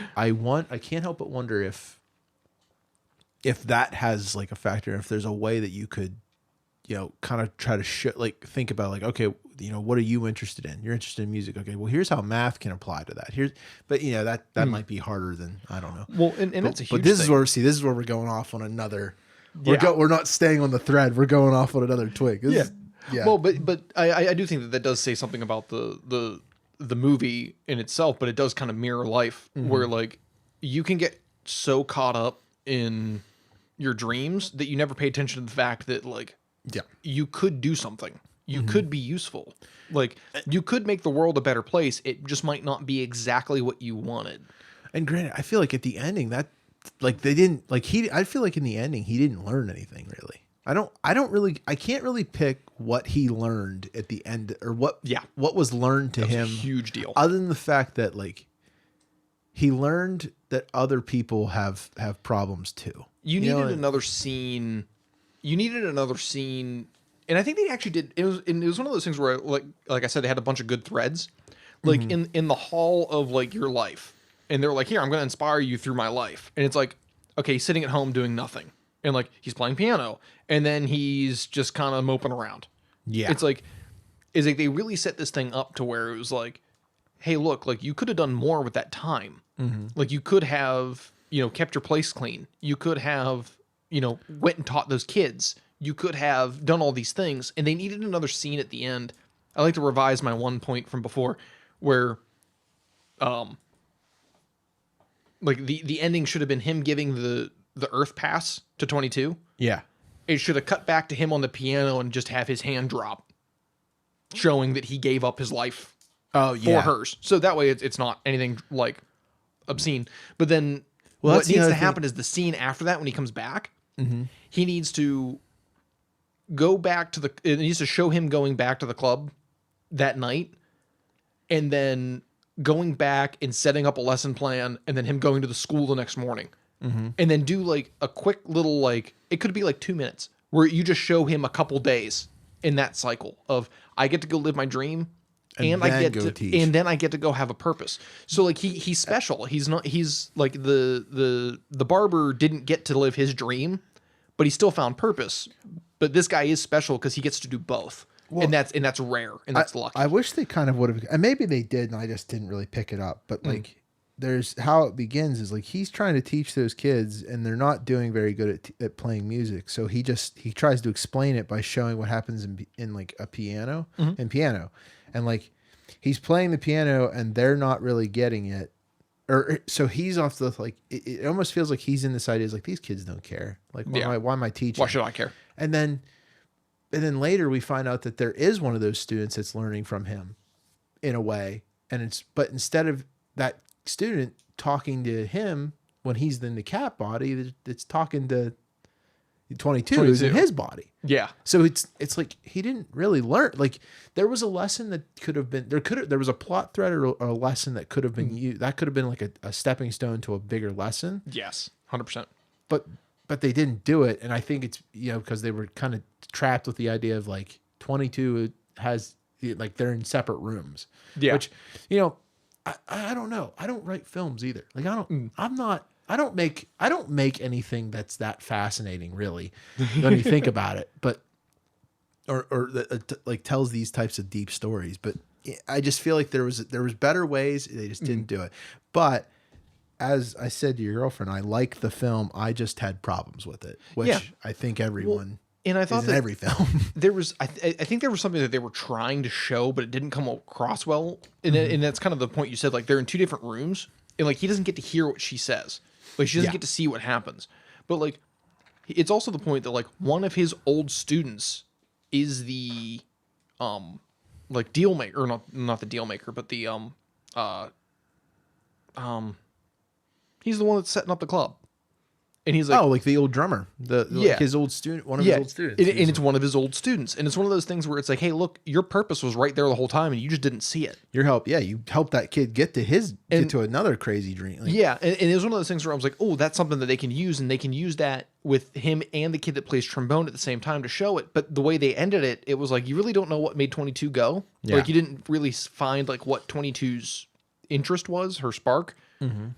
A: can't help but wonder if that has like a factor, if there's a way that you could kind of try to think about like, okay, what are you interested in? You're interested in music. Okay, well, here's how math can apply to that. But that might be harder than, I don't know.
B: Well, and that's a huge
A: But this
B: thing.
A: this is where we're going off on another.
B: Yeah.
A: We're not staying on the thread. We're going off on another twig. Yeah.
B: Well, but I do think that does say something about the movie in itself, but it does kind of mirror life, where like you can get so caught up in your dreams that you never pay attention to the fact that like you could do something. You could be useful. Like, you could make the world a better place. It just might not be exactly what you wanted.
A: And granted, I feel like at the ending that, like, they didn't, like, I feel like in the ending he didn't learn anything really. I can't really pick what he learned at the end, or what was learned to him.
B: A huge deal.
A: Other than the fact that like he learned that other people have problems too.
B: You needed another scene. And I think they actually did. It was one of those things where, like I said, they had a bunch of good threads, like in the hall of like your life, and they're like, "Here, I'm going to inspire you through my life." And it's like, okay, he's sitting at home doing nothing, and like he's playing piano, and then he's just kind of moping around.
A: Yeah,
B: it's like they really set this thing up to where it was like, hey, look, like you could have done more with that time. Like you could have, kept your place clean. You could have, went and taught those kids. You could have done all these things, and they needed another scene at the end. I like to revise my one point from before, where, like the ending should have been him giving the Earth pass to 22.
A: Yeah,
B: it should have cut back to him on the piano and just have his hand drop, showing that he gave up his life
A: Oh,
B: for
A: yeah.
B: hers. So that way it's not anything like obscene. But then
A: Well,
B: what
A: that's the
B: needs
A: other
B: to
A: thing.
B: happen is the scene after that when he comes back, he needs to go back to it needs to show him going back to the club that night and then going back and setting up a lesson plan and then him going to the school the next morning. And then do like a quick little like it could be like 2 minutes where you just show him a couple days in that cycle of I get to go live my dream and I
A: then
B: get
A: go
B: to
A: teach.
B: and then I get to go have a purpose. So like he's special. He's like the barber didn't get to live his dream, but he still found purpose. But this guy is special because he gets to do both. And that's rare and that's lucky.
A: I wish they kind of would have, and maybe they did, and I just didn't really pick it up. But like, there's how it begins is like he's trying to teach those kids, and they're not doing very good at playing music. So he tries to explain it by showing what happens in like a piano and like he's playing the piano, and they're not really getting it. Or so he's off the like. It almost feels like he's in this idea is like these kids don't care. Like why am I teaching?
B: Why should I care?
A: And then later we find out that there is one of those students that's learning from him in a way. But instead of that student talking to him when he's in the cat body, it's talking to 22 who's in his body.
B: Yeah.
A: So it's like he didn't really learn. Like there was a lesson that could have been, there was a plot thread or a lesson that could have been used. That could have been like a stepping stone to a bigger lesson.
B: Yes. 100%.
A: But they didn't do it. And I think it's, because they were kind of trapped with the idea of like 22 has like they're in separate rooms.
B: Yeah.
A: Which, I don't know. I don't write films either. Like I don't make anything that's that fascinating really when you think about it, but, or that like tells these types of deep stories. But I just feel like there was better ways. They just didn't do it. But as I said to your girlfriend, I like the film. I just had problems with it, which I think everyone.
B: And I thought
A: is
B: that
A: in every film.
B: there was, I think there was something that they were trying to show, but it didn't come across well. And that's kind of the point you said. Like they're in two different rooms, and like he doesn't get to hear what she says. Like she doesn't get to see what happens. But like, it's also the point that like one of his old students is the, like deal maker, or not the deal maker, but the he's the one that's setting up the club. And he's like,
A: like the old drummer, like his old student, one of his old students.
B: And it's one of his old students. And it's one of those things where it's like, hey, look, your purpose was right there the whole time and you just didn't see it.
A: You helped that kid get to another crazy dream. Like,
B: and it was one of those things where I was like, oh, that's something that they can use, and they can use that with him and the kid that plays trombone at the same time to show it. But the way they ended it, it was like, you really don't know what made 22 go.
A: Yeah.
B: Like you didn't really find like what 22's interest was, her spark. Mm-hmm.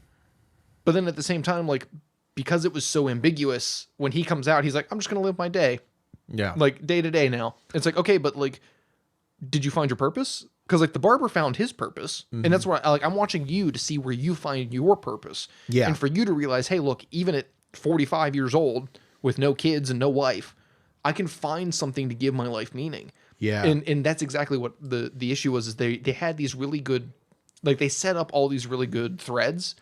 B: But then at the same time, like, because it was so ambiguous, when he comes out, he's like, I'm just going to live my day.
A: Yeah.
B: Like day to day now. It's like, okay, but like, did you find your purpose? Because like the barber found his purpose. And that's why I'm watching you to see where you find your purpose.
A: Yeah.
B: And for you to realize, hey, look, even at 45 years old with no kids and no wife, I can find something to give my life meaning.
A: Yeah.
B: And that's exactly what the issue was, is they had these really good, like they set up all these really good threads,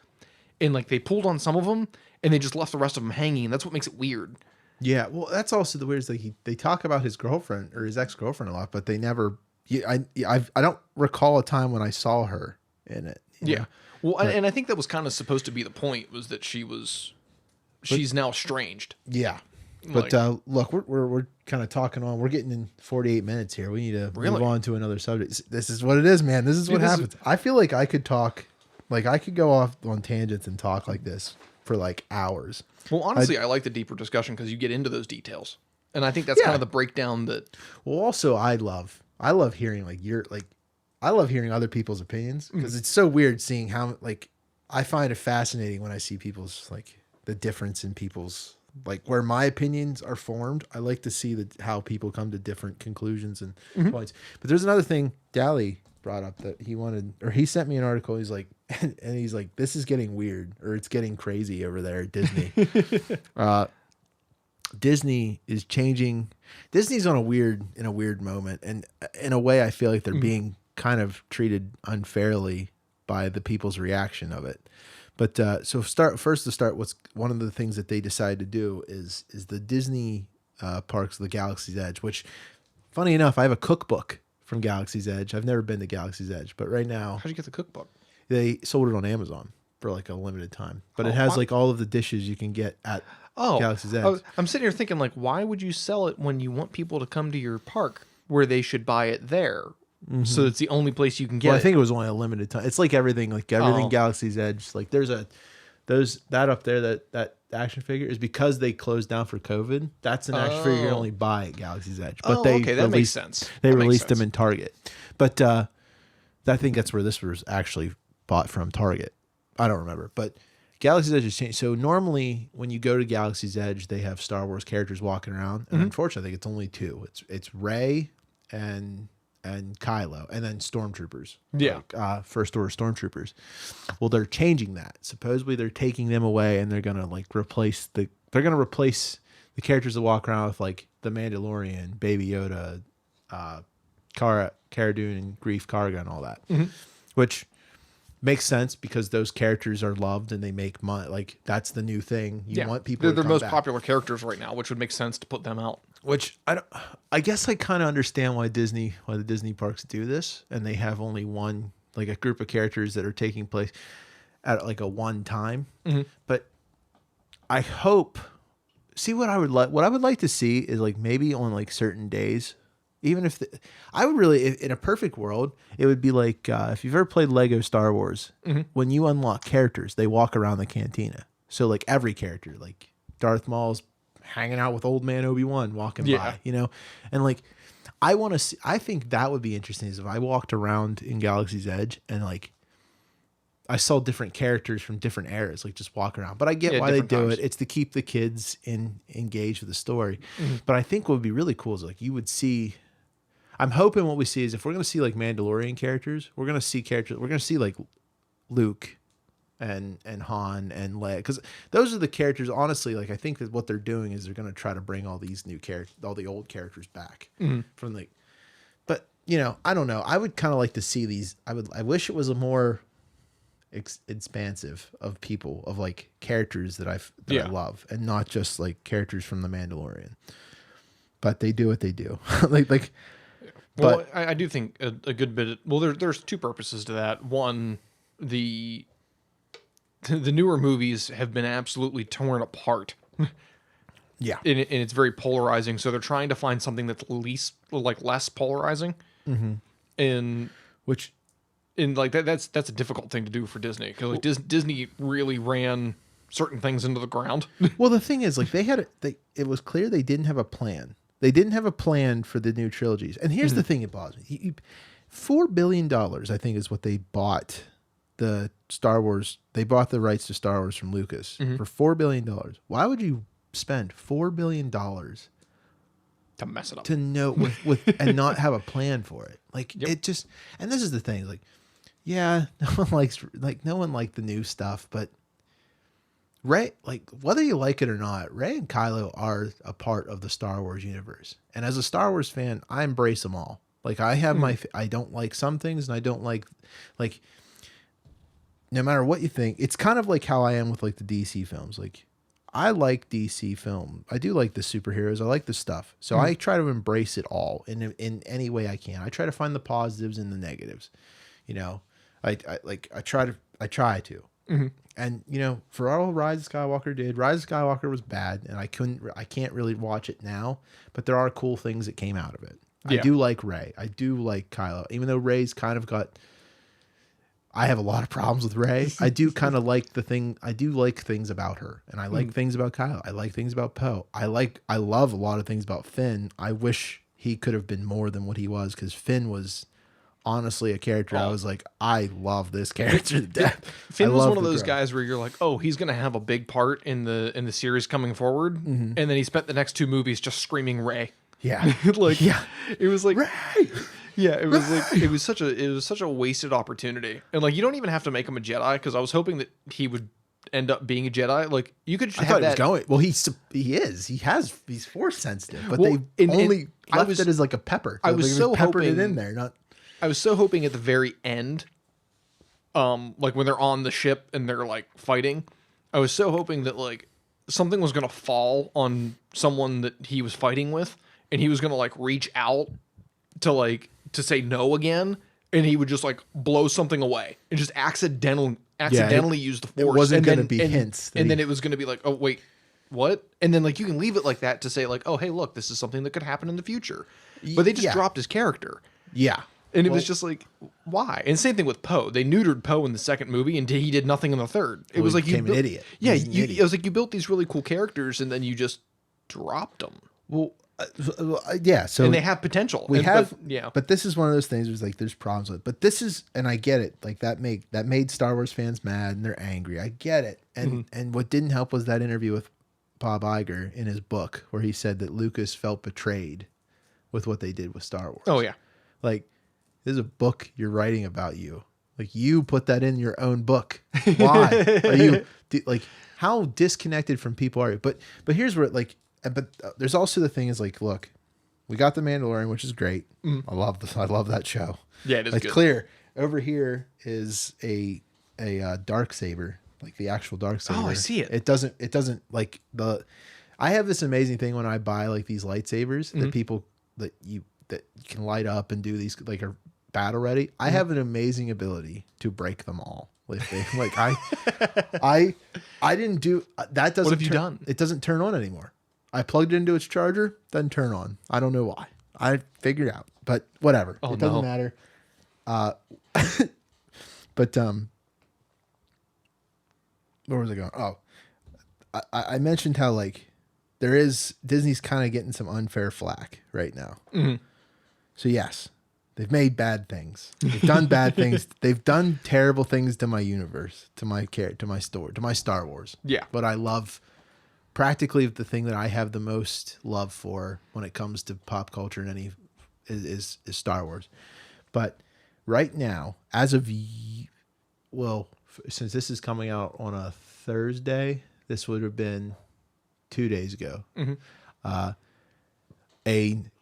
B: and like they pulled on some of them and they just left the rest of them hanging. And that's what makes it weird.
A: Yeah. Well, that's also the weird thing. They talk about his girlfriend or his ex-girlfriend a lot, but they never, I don't recall a time when I saw her in it.
B: Yeah. Well, and I think that was kind of supposed to be the point, was that she's now estranged.
A: Yeah. But look, we're kind of talking on. We're getting in 48 minutes here. We need to move on to another subject. This is what it is, man. This is what happens. I feel like I could talk, like I could go off on tangents and talk like this for like hours.
B: Well, honestly, I like the deeper discussion because you get into those details, and I think that's kind of the breakdown that.
A: Well, also I love hearing I love hearing other people's opinions, because it's so weird seeing how, like, I find it fascinating when I see people's, like, the difference in people's, like, where my opinions are formed. I like to see how people come to different conclusions and points. But there's another thing Dally brought up that he sent me an article. He's like, and he's like, this is getting weird, or it's getting crazy over there at Disney. Disney is changing. Disney's in a weird moment. And in a way, I feel like they're being kind of treated unfairly by the people's reaction of it. But what's one of the things that they decided to do is the Disney parks, the Galaxy's Edge, which, funny enough, I have a cookbook from Galaxy's Edge. I've never been to Galaxy's Edge, but right now
B: How'd you get the cookbook?
A: they sold it on Amazon for like a limited time. But it
B: Oh,
A: has
B: why-
A: like all of the dishes you can get at Galaxy's Edge.
B: I'm sitting here thinking, like, why would you sell it when you want people to come to your park where they should buy it there? So it's the only place you can get
A: Well, I
B: it.
A: think it was only a limited time. It's like everything Galaxy's Edge. Like there's that up there that action figure is because they closed down for COVID. That's an action figure you can only buy at Galaxy's Edge. But they
B: okay, that makes sense.
A: They
B: That makes
A: released them
B: sense.
A: in Target. But I think that's where this was actually bought from, Target. I don't remember, but Galaxy's Edge has changed. So normally when you go to Galaxy's Edge, they have Star Wars characters walking around, and unfortunately, I think it's only two. It's Rey and Kylo, and then stormtroopers.
B: Yeah.
A: Like, first order stormtroopers. Well, they're changing that. Supposedly, they're taking them away, and they're gonna replace the characters that walk around with like the Mandalorian, Baby Yoda, Cara Dune, and Grief Karga, and all that, which makes sense because those characters are loved and they make money. Like that's the new thing. You want people.
B: They're
A: to
B: the
A: come
B: most
A: back.
B: popular characters right now, which would make sense to put them out.
A: Which I guess I kind of understand why the Disney parks do this, and they have only one, like a group of characters that are taking place at like a one time. But I hope, what I would like to see is like maybe on like certain days, even if I would really, in a perfect world, it would be like if you've ever played Lego Star Wars, when you unlock characters, they walk around the cantina. So like every character, like Darth Maul's hanging out with old man Obi-Wan walking by, and like I want to see. I think that would be interesting is if I walked around in Galaxy's Edge and like I saw different characters from different eras, like just walk around. But I get why they
B: different
A: do
B: times.
A: it. It's to keep the kids engaged with the story. But I think what would be really cool is like you would see. I'm hoping what we see is if we're going to see like Mandalorian characters, we're going to see characters. We're going to see like Luke and Han and Leia, because those are the characters. Honestly, like I think that what they're doing is they're going to try to bring all these new characters, all the old characters back from like. But I don't know. I would kind of like to see these. I wish it was a more expansive of people of like characters that I love, and not just like characters from the Mandalorian. But they do what they do, like.
B: Well, I do think a good bit. There's two purposes to that. One, the newer movies have been absolutely torn apart.
A: Yeah,
B: And it's very polarizing. So they're trying to find something that's less polarizing. And
A: which
B: like that's a difficult thing to do for Disney because like Disney really ran certain things into the ground.
A: well, the thing is, like it was clear they didn't have a plan. They didn't have a plan for the new trilogies. And here's the thing that bothers me. $4 billion, I think, is what they bought the Star Wars. They bought the rights to Star Wars from Lucas for $4 billion. Why would you spend $4 billion
B: to mess it up.
A: to know with and not have a plan for it? Like it just, and this is the thing, like, yeah, no one liked the new stuff, but Rey, like whether you like it or not, Rey and Kylo are a part of the Star Wars universe. And as a Star Wars fan, I embrace them all. Like I have I don't like some things, and I don't like no matter what you think. It's kind of like how I am with like the DC films. Like I like DC film. I do like the superheroes. I like the stuff. So I try to embrace it all in any way I can. I try to find the positives and the negatives. I try to. And for all Rise of Skywalker did, Rise of Skywalker was bad, and I can't really watch it now. But there are cool things that came out of it.
B: Yeah.
A: I do like Rey. I do like Kylo, even though Rey's kind of got. I have a lot of problems with Rey. I do kind of like I do like things about her, and I like things about Kylo. I like things about Poe. I love a lot of things about Finn. I wish he could have been more than what he was, because Finn was honestly a character I was like, I love this character to death.
B: Finn was one of those guys where you're like, oh, he's gonna have a big part in the series coming forward, and then he spent the next two movies just screaming Rey.
A: Yeah.
B: It was like
A: Rey!
B: Yeah, it was like it was such a wasted oppority. And like you don't even have to make him a Jedi, because I was hoping that he would end up being a Jedi. Like you could just
A: I
B: have
A: thought he was
B: that.
A: going. Well, he's force sensitive, but
B: Well,
A: they
B: and
A: only
B: I
A: left
B: was-
A: it as like a pepper.
B: I was
A: Like,
B: so
A: peppered it
B: hoping-
A: in there. Not
B: I was so hoping at the very end, like when they're on the ship and they're like fighting, I was so hoping that like something was gonna fall on someone that he was fighting with, and he was gonna like reach out to like to say no again, and he would just like blow something away and just accidentally use the force.
A: It wasn't
B: and
A: going to
B: then-
A: be
B: and-
A: hints.
B: and then it was going to be like, oh wait, what? And then like you can leave it like that to say like, oh hey, look, this is something that could happen in the future. But they just
A: Yeah.
B: dropped his character.
A: Yeah.
B: And it was just like, why? And same thing with Poe. They neutered Poe in the second movie, and he did nothing in the third. It was
A: he
B: like you
A: became an idiot.
B: Yeah,
A: He's an idiot.
B: it was like you built these really cool characters, and then you just dropped them.
A: Well, yeah. So
B: And they have potential.
A: we
B: And-
A: have,
B: but,
A: but this is one of those things. Where like there's problems with. But this is, and I get it. Like that made Star Wars fans mad, and they're angry. I get it. And and what didn't help was that interview with Bob Iger in his book, where he said that Lucas felt betrayed with what they did with Star Wars.
B: oh yeah,
A: Like, this is a book you're writing about you. Like, you put that in your own book. Why? Are you like, how disconnected from people are you? But here's where there's also the thing is like, look, we got The Mandalorian, which is great. I love this. I love that show.
B: Yeah, it is
A: Like,
B: good.
A: clear over here is a dark saber, like the actual dark saber.
B: Oh, I see it.
A: It doesn't like I have this amazing thing when I buy like these lightsabers that people that you can light up and do these like are battle ready. I have an amazing ability to break them all. Like I didn't do that. Doesn't
B: What have you done?
A: It doesn't turn on anymore. I plugged it into its charger, doesn't turn on. I don't know why. I figured out, but whatever.
B: Oh,
A: It doesn't
B: no.
A: matter. But where was I going? Oh, I mentioned how like Disney's kind of getting some unfair flack right now. So yes, they've made bad things. They've done bad things. They've done terrible things to my universe, to my story, to my Star Wars.
B: Yeah.
A: But I love practically the thing that I have the most love for when it comes to pop culture and any is Star Wars. But right now, as of since this is coming out on a Thursday, this would have been 2 days ago. A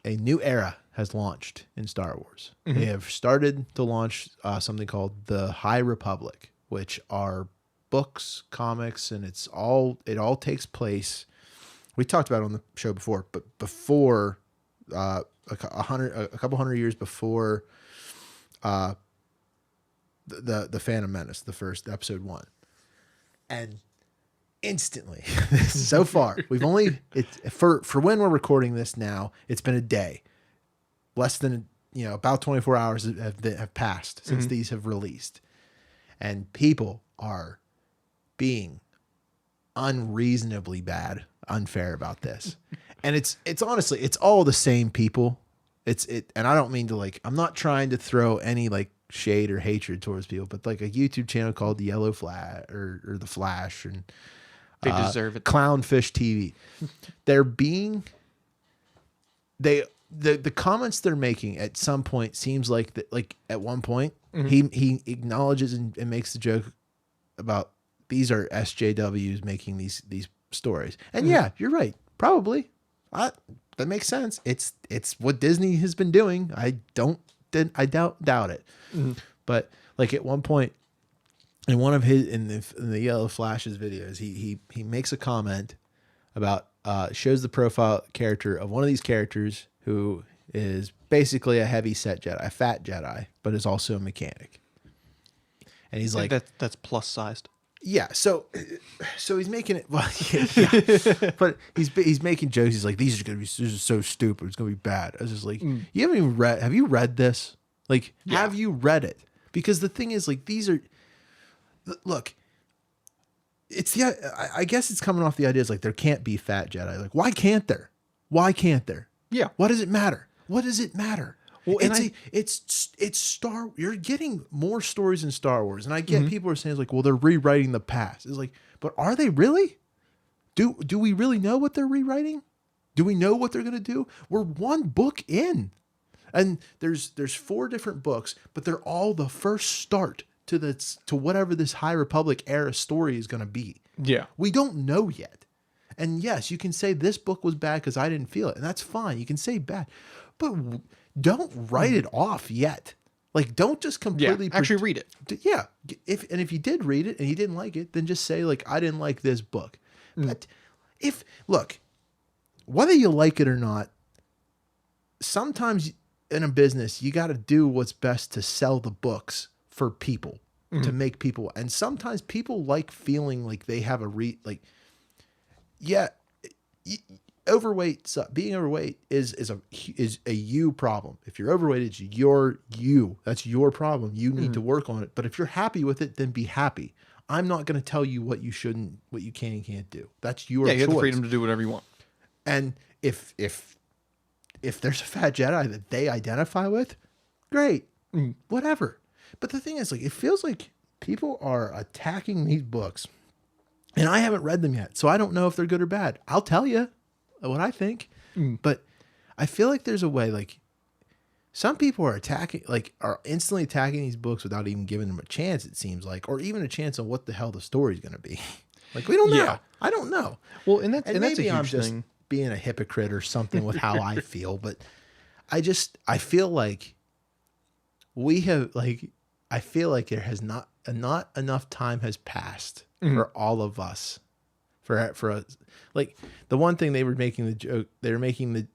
A: new era has launched in Star Wars. They have started to launch something called the High Republic, which are books, comics, and it all takes place. We talked about it on the show before, but before a couple hundred years before the Phantom Menace, the first episode 1, and instantly so far we've only for when we're recording this now, it's been a day, less than about 24 hours have passed since these have released, and people are being unreasonably unfair about this. And it's honestly, it's all the same people. And I don't mean to I'm not trying to throw any shade or hatred towards people, but like a YouTube channel called the Yellow Flash or the Flash, and
B: they deserve it.
A: Clownfish TV. The comments they're making at some point seems like that. Like at one point, he acknowledges and makes the joke about these are SJWs making these stories. And yeah, you're right. Probably, that makes sense. It's what Disney has been doing. I doubt it. But like at one point, in one of his in the Yellow Flash's videos, he makes a comment about shows the profile character of one of these characters who is basically a heavy set Jedi, a fat Jedi, but is also a mechanic. And he's like,
B: that's plus sized.
A: yeah, so he's making it. Well, yeah. But he's making jokes. He's like, these are so stupid. It's gonna be bad. I was just like, you haven't even read. Have you read this? Like, have you read it? Because the thing is, like, these are. Look, it's I guess it's coming off the idea is like there can't be fat Jedi. Like, why can't there? Why can't there?
B: Yeah.
A: What does it matter? What does it matter? Well, it's Star. You're getting more stories in Star Wars, and I get people are saying it's like, well, they're rewriting the past. It's like, but are they really? Do we really know what they're rewriting? Do we know what they're gonna do? We're one book in, and there's 4 different books, but they're all the first start to whatever this High Republic era story is gonna be.
B: Yeah.
A: We don't know yet. And yes, you can say this book was bad because I didn't feel it, and that's fine. You can say bad, but don't write it off yet. Like, don't just completely
B: actually read it.
A: Yeah, if you did read it and you didn't like it, then just say like, I didn't like this book. But look, whether you like it or not, sometimes in a business, you got to do what's best to sell the books for people, to make people. And sometimes people like feeling like they have overweight. So being overweight is a you problem. If you're overweight, it's you. That's your problem. You need to work on it. But if you're happy with it, then be happy. I'm not going to tell you what you can and can't do. That's your choice.
B: You have the freedom to do whatever you want.
A: And if there's a fat Jedi that they identify with, great, whatever. But the thing is, like, it feels like people are attacking these books, and I haven't read them yet, so I don't know if they're good or bad. I'll tell you what I think, but I feel like there's a way, like, some people are instantly attacking these books without even giving them a chance, it seems like, or even a chance on what the hell the story's going to be. Like, we don't know.
B: Yeah.
A: I don't know.
B: Well, and that's a
A: maybe I'm
B: huge
A: just
B: thing.
A: being a hypocrite or something with how I feel, but I feel like I feel like there has not enough time has passed for all of us, for us. Like, the one thing they were making the joke, they were making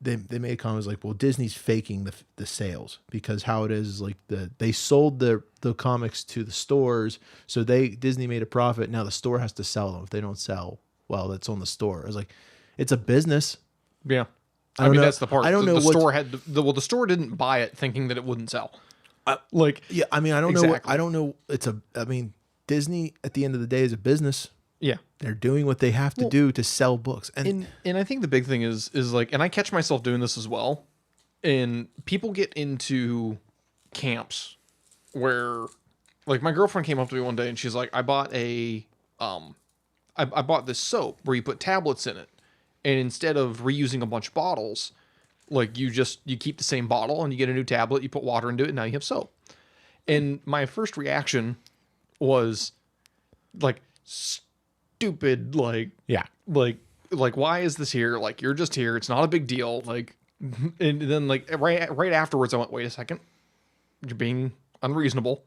A: they made a comment was like, well, Disney's faking the sales, because how it is like they sold the comics to the stores, so Disney made a profit. Now the store has to sell them. If they don't sell, well, that's on the store. I was like, it's a business.
B: Yeah.
A: I mean,
B: that's the part.
A: I don't know
B: the
A: what
B: store had the store didn't buy it thinking that it wouldn't sell.
A: Yeah, I mean, I don't know.
B: Exactly.
A: I don't know. I mean, Disney at the end of the day is a business.
B: Yeah.
A: They're doing what they have to do to sell books.
B: And I think the big thing is like, and I catch myself doing this as well. And people get into camps where, like, my girlfriend came up to me one day and she's like, I bought I bought this soap where you put tablets in it, and instead of reusing a bunch of bottles, like, you keep the same bottle and you get a new tablet, you put water into it, and now you have soap. And my first reaction was like, stupid, like,
A: yeah,
B: like why is this here? Like, you're just here, it's not a big deal. Like, and then, like, right afterwards I went, wait a second, you're being unreasonable.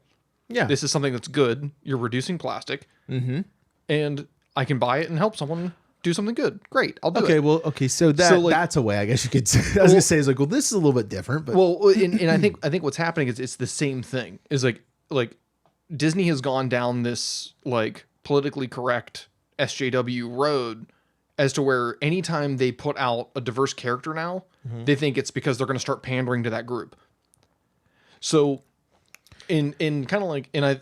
A: yeah,
B: This is something that's good. You're reducing plastic, and I can buy it and help someone do something good. Great, I'll do it.
A: Okay, so that's a way, I guess you could say. I was gonna say, is like, well, this is a little bit different, but
B: and I think what's happening is it's the same thing. Is like Disney has gone down this, like, politically correct SJW road, as to where anytime they put out a diverse character now, they think it's because they're going to start pandering to that group. So, in kind of like, and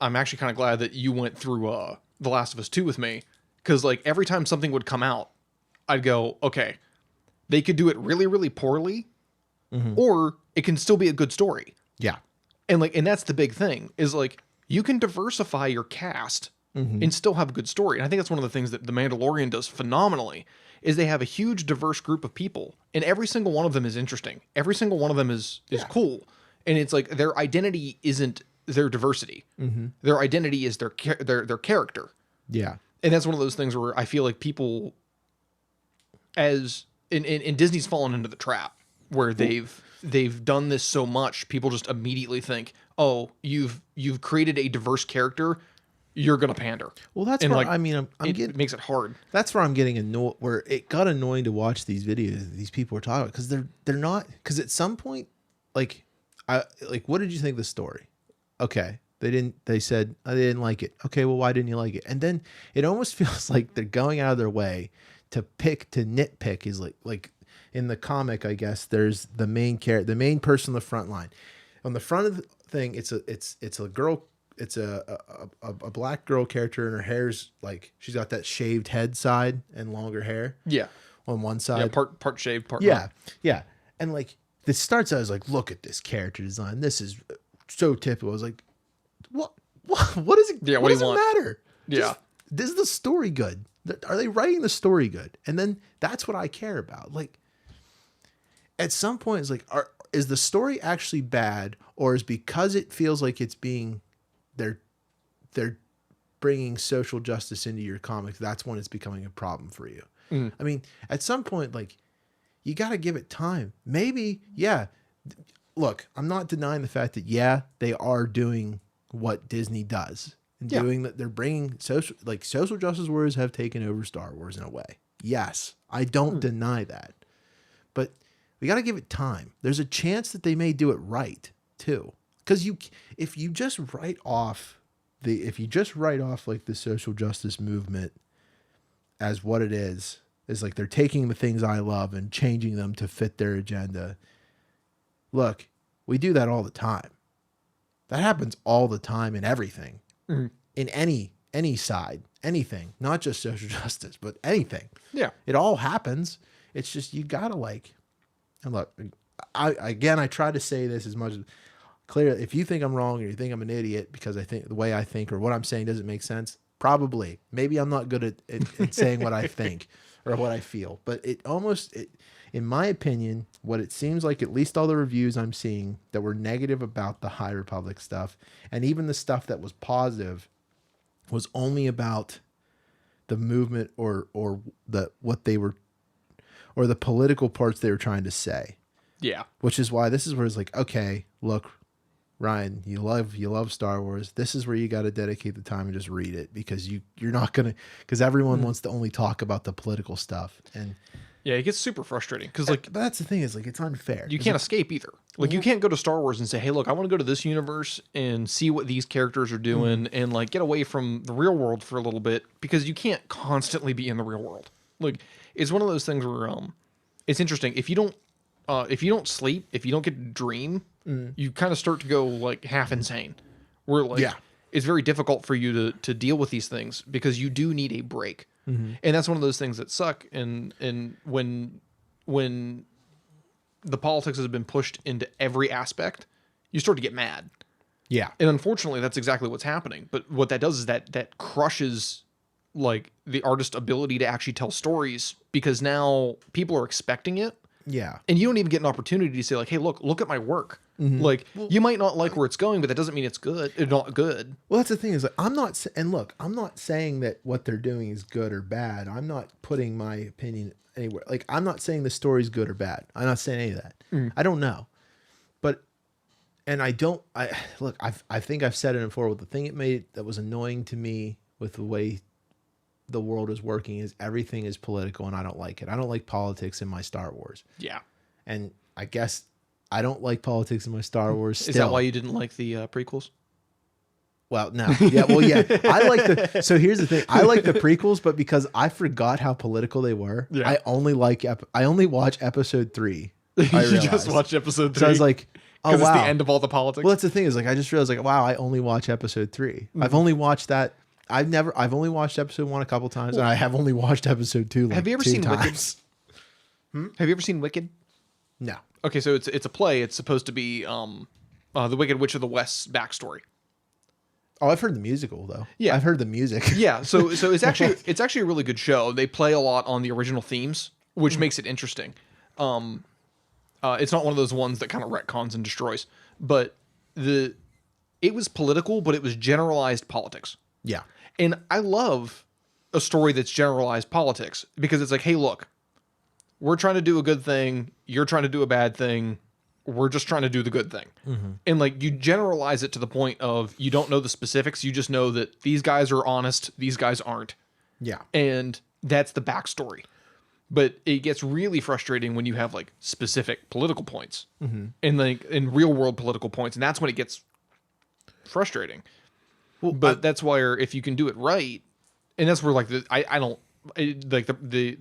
B: I'm actually kind of glad that you went through The Last of Us 2 with me, because, like, every time something would come out, I'd go, okay, they could do it really, really poorly, or it can still be a good story.
A: yeah,
B: And that's the big thing, is like, you can diversify your cast and still have a good story. And I think that's one of the things that The Mandalorian does phenomenally, is they have a huge diverse group of people, and every single one of them is interesting. Every single one of them is cool. And it's like, their identity isn't their diversity. Their identity is their character.
A: yeah.
B: And that's one of those things where I feel like people, and Disney's fallen into the trap where they've done this so much, people just immediately think, oh, you've created a diverse character, you're gonna pander.
A: Well, that's
B: and
A: where,
B: like,
A: I mean,
B: it makes it hard.
A: that's where I'm getting annoyed. Where it got annoying to watch these videos these people are talking about, because they're not, because at some point, like, what did you think of the story? Okay, they said they didn't like it. Okay, well, why didn't you like it? And then it almost feels like they're going out of their way to nitpick. Is like in the comic, I guess, there's the main person on the front line. On the front of the thing, it's a girl. It's a black girl character, and her hair's like, she's got that shaved head side and longer hair.
B: Yeah.
A: On one side.
B: Yeah, part shaved, part
A: Yeah.
B: not.
A: Yeah. And like, this starts out as like, look at this character design. This is so typical. I was like, what is it?
B: Yeah,
A: what
B: do
A: does
B: you
A: it
B: want?
A: matter?
B: Yeah.
A: Is the story good? Are they writing the story good? And then that's what I care about. Like, at some point, it's like, is the story actually bad, or is because it feels like it's being, they're bringing social justice into your comics, that's when it's becoming a problem for you. I mean, at some point, like, you got to give it time. Maybe, yeah. Look, I'm not denying the fact that, yeah, they are doing what Disney does, and doing that. They're bringing social justice warriors have taken over Star Wars in a way. Yes, I don't deny that. But We got to give it time. There's a chance that they may do it right too. Because if you just write off like the social justice movement as what it is like they're taking the things I love and changing them to fit their agenda. Look, we do that all the time. That happens all the time in everything, in any side, anything, not just social justice, but anything.
B: Yeah,
A: it all happens. It's just you gotta and look. I try to say this as much as clear. If you think I'm wrong or you think I'm an idiot because I think the way I think or what I'm saying doesn't make sense, probably. Maybe I'm not good at saying what I think or what I feel, but in my opinion, what it seems like, at least all the reviews I'm seeing that were negative about the High Republic stuff, and even the stuff that was positive, was only about the movement or the political parts they were trying to say.
B: Yeah.
A: Which is why this is where it's like, okay, look, Ryan, you love Star Wars. This is where you got to dedicate the time and just read it, because you're not going to, because everyone wants to only talk about the political stuff. And
B: yeah, it gets super frustrating because
A: but that's the thing, is like, it's unfair.
B: You can't escape either. Like, you can't go to Star Wars and say, hey, look, I want to go to this universe and see what these characters are doing and like get away from the real world for a little bit, because you can't constantly be in the real world. Like, it's one of those things where it's interesting. If you don't sleep, if you don't get to dream, you kind of start to go like half insane. Where like it's very difficult for you to deal with these things, because you do need a break. And that's one of those things that suck. And when the politics has been pushed into every aspect, you start to get mad.
A: Yeah.
B: And unfortunately, that's exactly what's happening. But what that does is that crushes like the artist's ability to actually tell stories, because now people are expecting it.
A: Yeah.
B: And you don't even get an opportunity to say like, hey, look at my work. Like, you might not like where it's going, but that doesn't mean it's good. It's not good.
A: Well, that's the thing, is like, I'm not saying that what they're doing is good or bad. I'm not putting my opinion anywhere. Like, I'm not saying the story's good or bad. I'm not saying any of that. I don't know. But, and I think I've said it before, with the thing that was annoying to me with the way the world is working is everything is political, and I don't like it. I don't like politics in my Star Wars.
B: Yeah.
A: And I guess I don't like politics in my Star Wars still.
B: Is that why you didn't like the prequels?
A: Well, no. Yeah, well, yeah. So here's the thing. I like the prequels, but because I forgot how political they were, I only watch episode 3.
B: You just watched episode 3.
A: So I was like, oh, wow.
B: Because it's the end of all the politics.
A: Well, that's the thing, is like, I just realized like, wow, I only watch episode 3. I've only watched that. I've only watched episode 1 a couple times, and I have only watched episode 2 like
B: have you ever
A: 2
B: seen
A: times.
B: Wicked? Have you ever seen Wicked?
A: No.
B: Okay, so it's a play. It's supposed to be the Wicked Witch of the West's backstory.
A: Oh, I've heard the musical though.
B: Yeah,
A: I've heard the music.
B: Yeah, so it's actually a really good show. They play a lot on the original themes, which makes it interesting. It's not one of those ones that kind of retcons and destroys, but it was political, but it was generalized politics.
A: Yeah.
B: And I love a story that's generalized politics, because it's like, hey, look, we're trying to do a good thing. You're trying to do a bad thing. We're just trying to do the good thing. And like, you generalize it to the point of you don't know the specifics. You just know that these guys are honest. These guys aren't.
A: Yeah.
B: And that's the backstory. But it gets really frustrating when you have like specific political points and like in real world political points. And that's when it gets frustrating. Well, but that's why if you can do it right, and that's where like the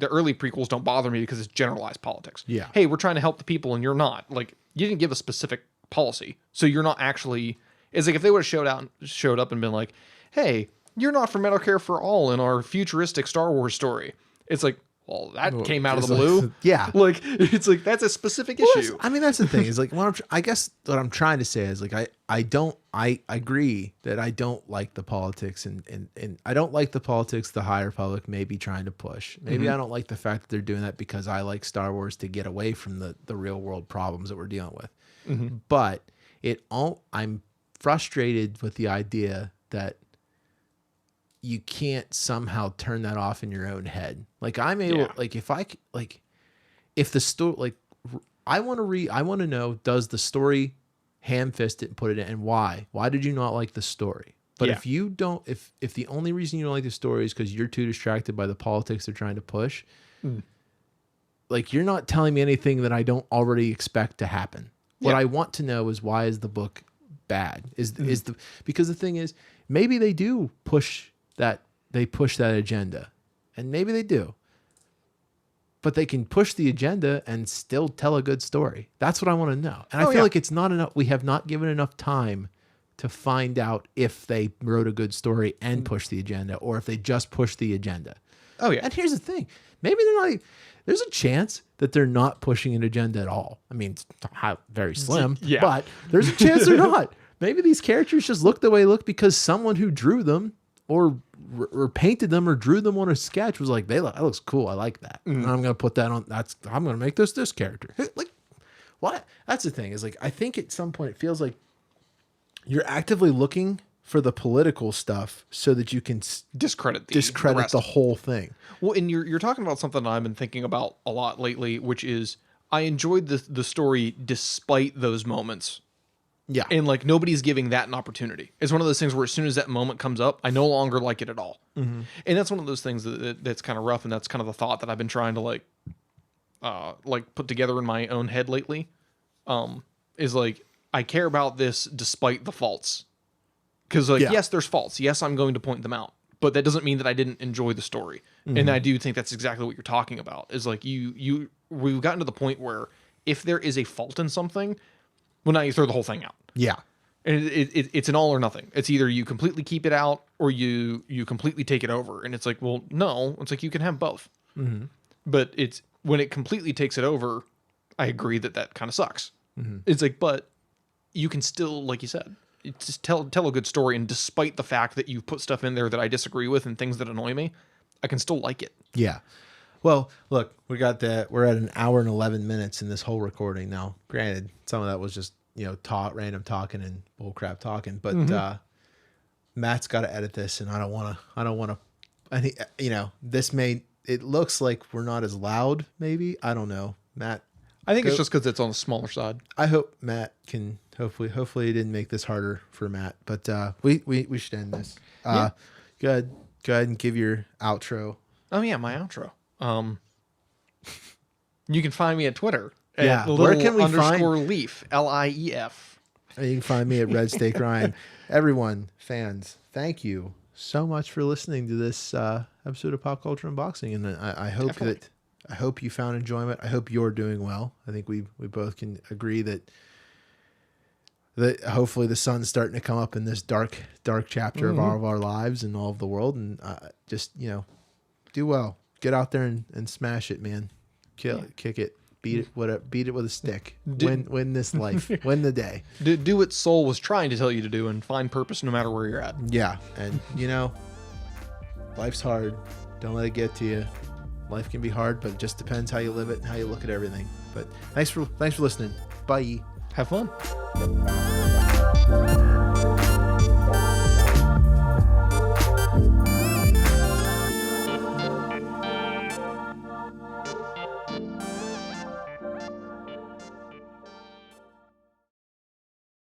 B: early prequels don't bother me, because it's generalized politics.
A: Yeah.
B: Hey, we're trying to help the people, and you're not. Like, you didn't give a specific policy, so you're not actually. It's like if they would have showed up and been like, hey, you're not for Medicare for all in our futuristic Star Wars story. It's like, well, that came out of the blue.
A: Yeah.
B: Like, it's like, that's a specific issue.
A: I mean, that's the thing, is like, I guess what I'm trying to say is like, I agree that I don't like the politics and I don't like the politics the High Republic may be trying to push. Maybe I don't like the fact that they're doing that because I like Star Wars to get away from the real world problems that we're dealing with. But I'm frustrated with the idea that you can't somehow turn that off in your own head. Like, I'm able, like, if the story, like, I want to know, does the story ham-fist it and put it in, and why? Why did you not like the story? But if you don't, if the only reason you don't like the story is because you're too distracted by the politics they're trying to push, like you're not telling me anything that I don't already expect to happen. What
B: Yeah.
A: I want to know is why is the book bad? Because the thing is, maybe they do push that agenda, and maybe they do. But they can push the agenda and still tell a good story. That's what I want to know. And I feel like it's not enough. We have not given enough time to find out if they wrote a good story and pushed the agenda, or if they just pushed the agenda.
B: Oh yeah.
A: And here's the thing. Maybe they're not. There's a chance that they're not pushing an agenda at all. I mean, it's very slim,
B: Yeah.
A: but there's a chance they're not. Maybe these characters just look the way they look because someone who drew them or painted them or drew them on a sketch was like, that looks cool. I like that. And I'm going to put that on. I'm going to make this character. Like, what? That's the thing is like, I think at some point it feels like you're actively looking for the political stuff so that you can
B: Discredit
A: discredit the whole thing.
B: Well, and you're talking about something I've been thinking about a lot lately, which is I enjoyed the story despite those moments.
A: Yeah.
B: And like nobody's giving that an opportunity. It's one of those things where as soon as that moment comes up, I no longer like it at all. And that's one of those things that's kind of rough, and that's kind of the thought that I've been trying to like put together in my own head lately. Is like I care about this despite the faults. Because like yes, there's faults. Yes, I'm going to point them out. But that doesn't mean that I didn't enjoy the story. And I do think that's exactly what you're talking about. Is like we've gotten to the point where if there is a fault in something, well, now you throw the whole thing out.
A: Yeah.
B: And it's an all or nothing. It's either you completely keep it out or you completely take it over. And it's like, well, no. It's like you can have both. But it's when it completely takes it over, I agree that kind of sucks. It's like, but you can still, like you said, it's just tell a good story. And despite the fact that you put stuff in there that I disagree with and things that annoy me, I can still like it.
A: Yeah. Well, look, we're at an hour and 11 minutes in this whole recording now. Granted, some of that was just, random talking and bullcrap talking, but Matt's got to edit this, and I don't want to, it looks like we're not as loud, maybe. I don't know. Matt.
B: I think it's just because it's on the smaller side.
A: I hope Matt can, hopefully it didn't make this harder for Matt, but we should end this. Go ahead and give your outro.
B: Oh yeah, my outro. You can find me at Twitter.
A: Yeah,
B: where can we find Leaf LIEF?
A: You can find me at Red Steak Ryan. Everyone, fans, thank you so much for listening to this episode of Pop Culture Unboxing, and I hope you found enjoyment. I hope you're doing well. I think we both can agree that hopefully the sun's starting to come up in this dark chapter of all of our lives and all of the world, and just do well. Get out there and smash it, man. Kick it. Beat it with a stick. Win this life. Win the day.
B: Do what Soul was trying to tell you to do and find purpose no matter where you're at.
A: Yeah. And life's hard. Don't let it get to you. Life can be hard, but it just depends how you live it and how you look at everything. But thanks for listening. Bye.
B: Have fun.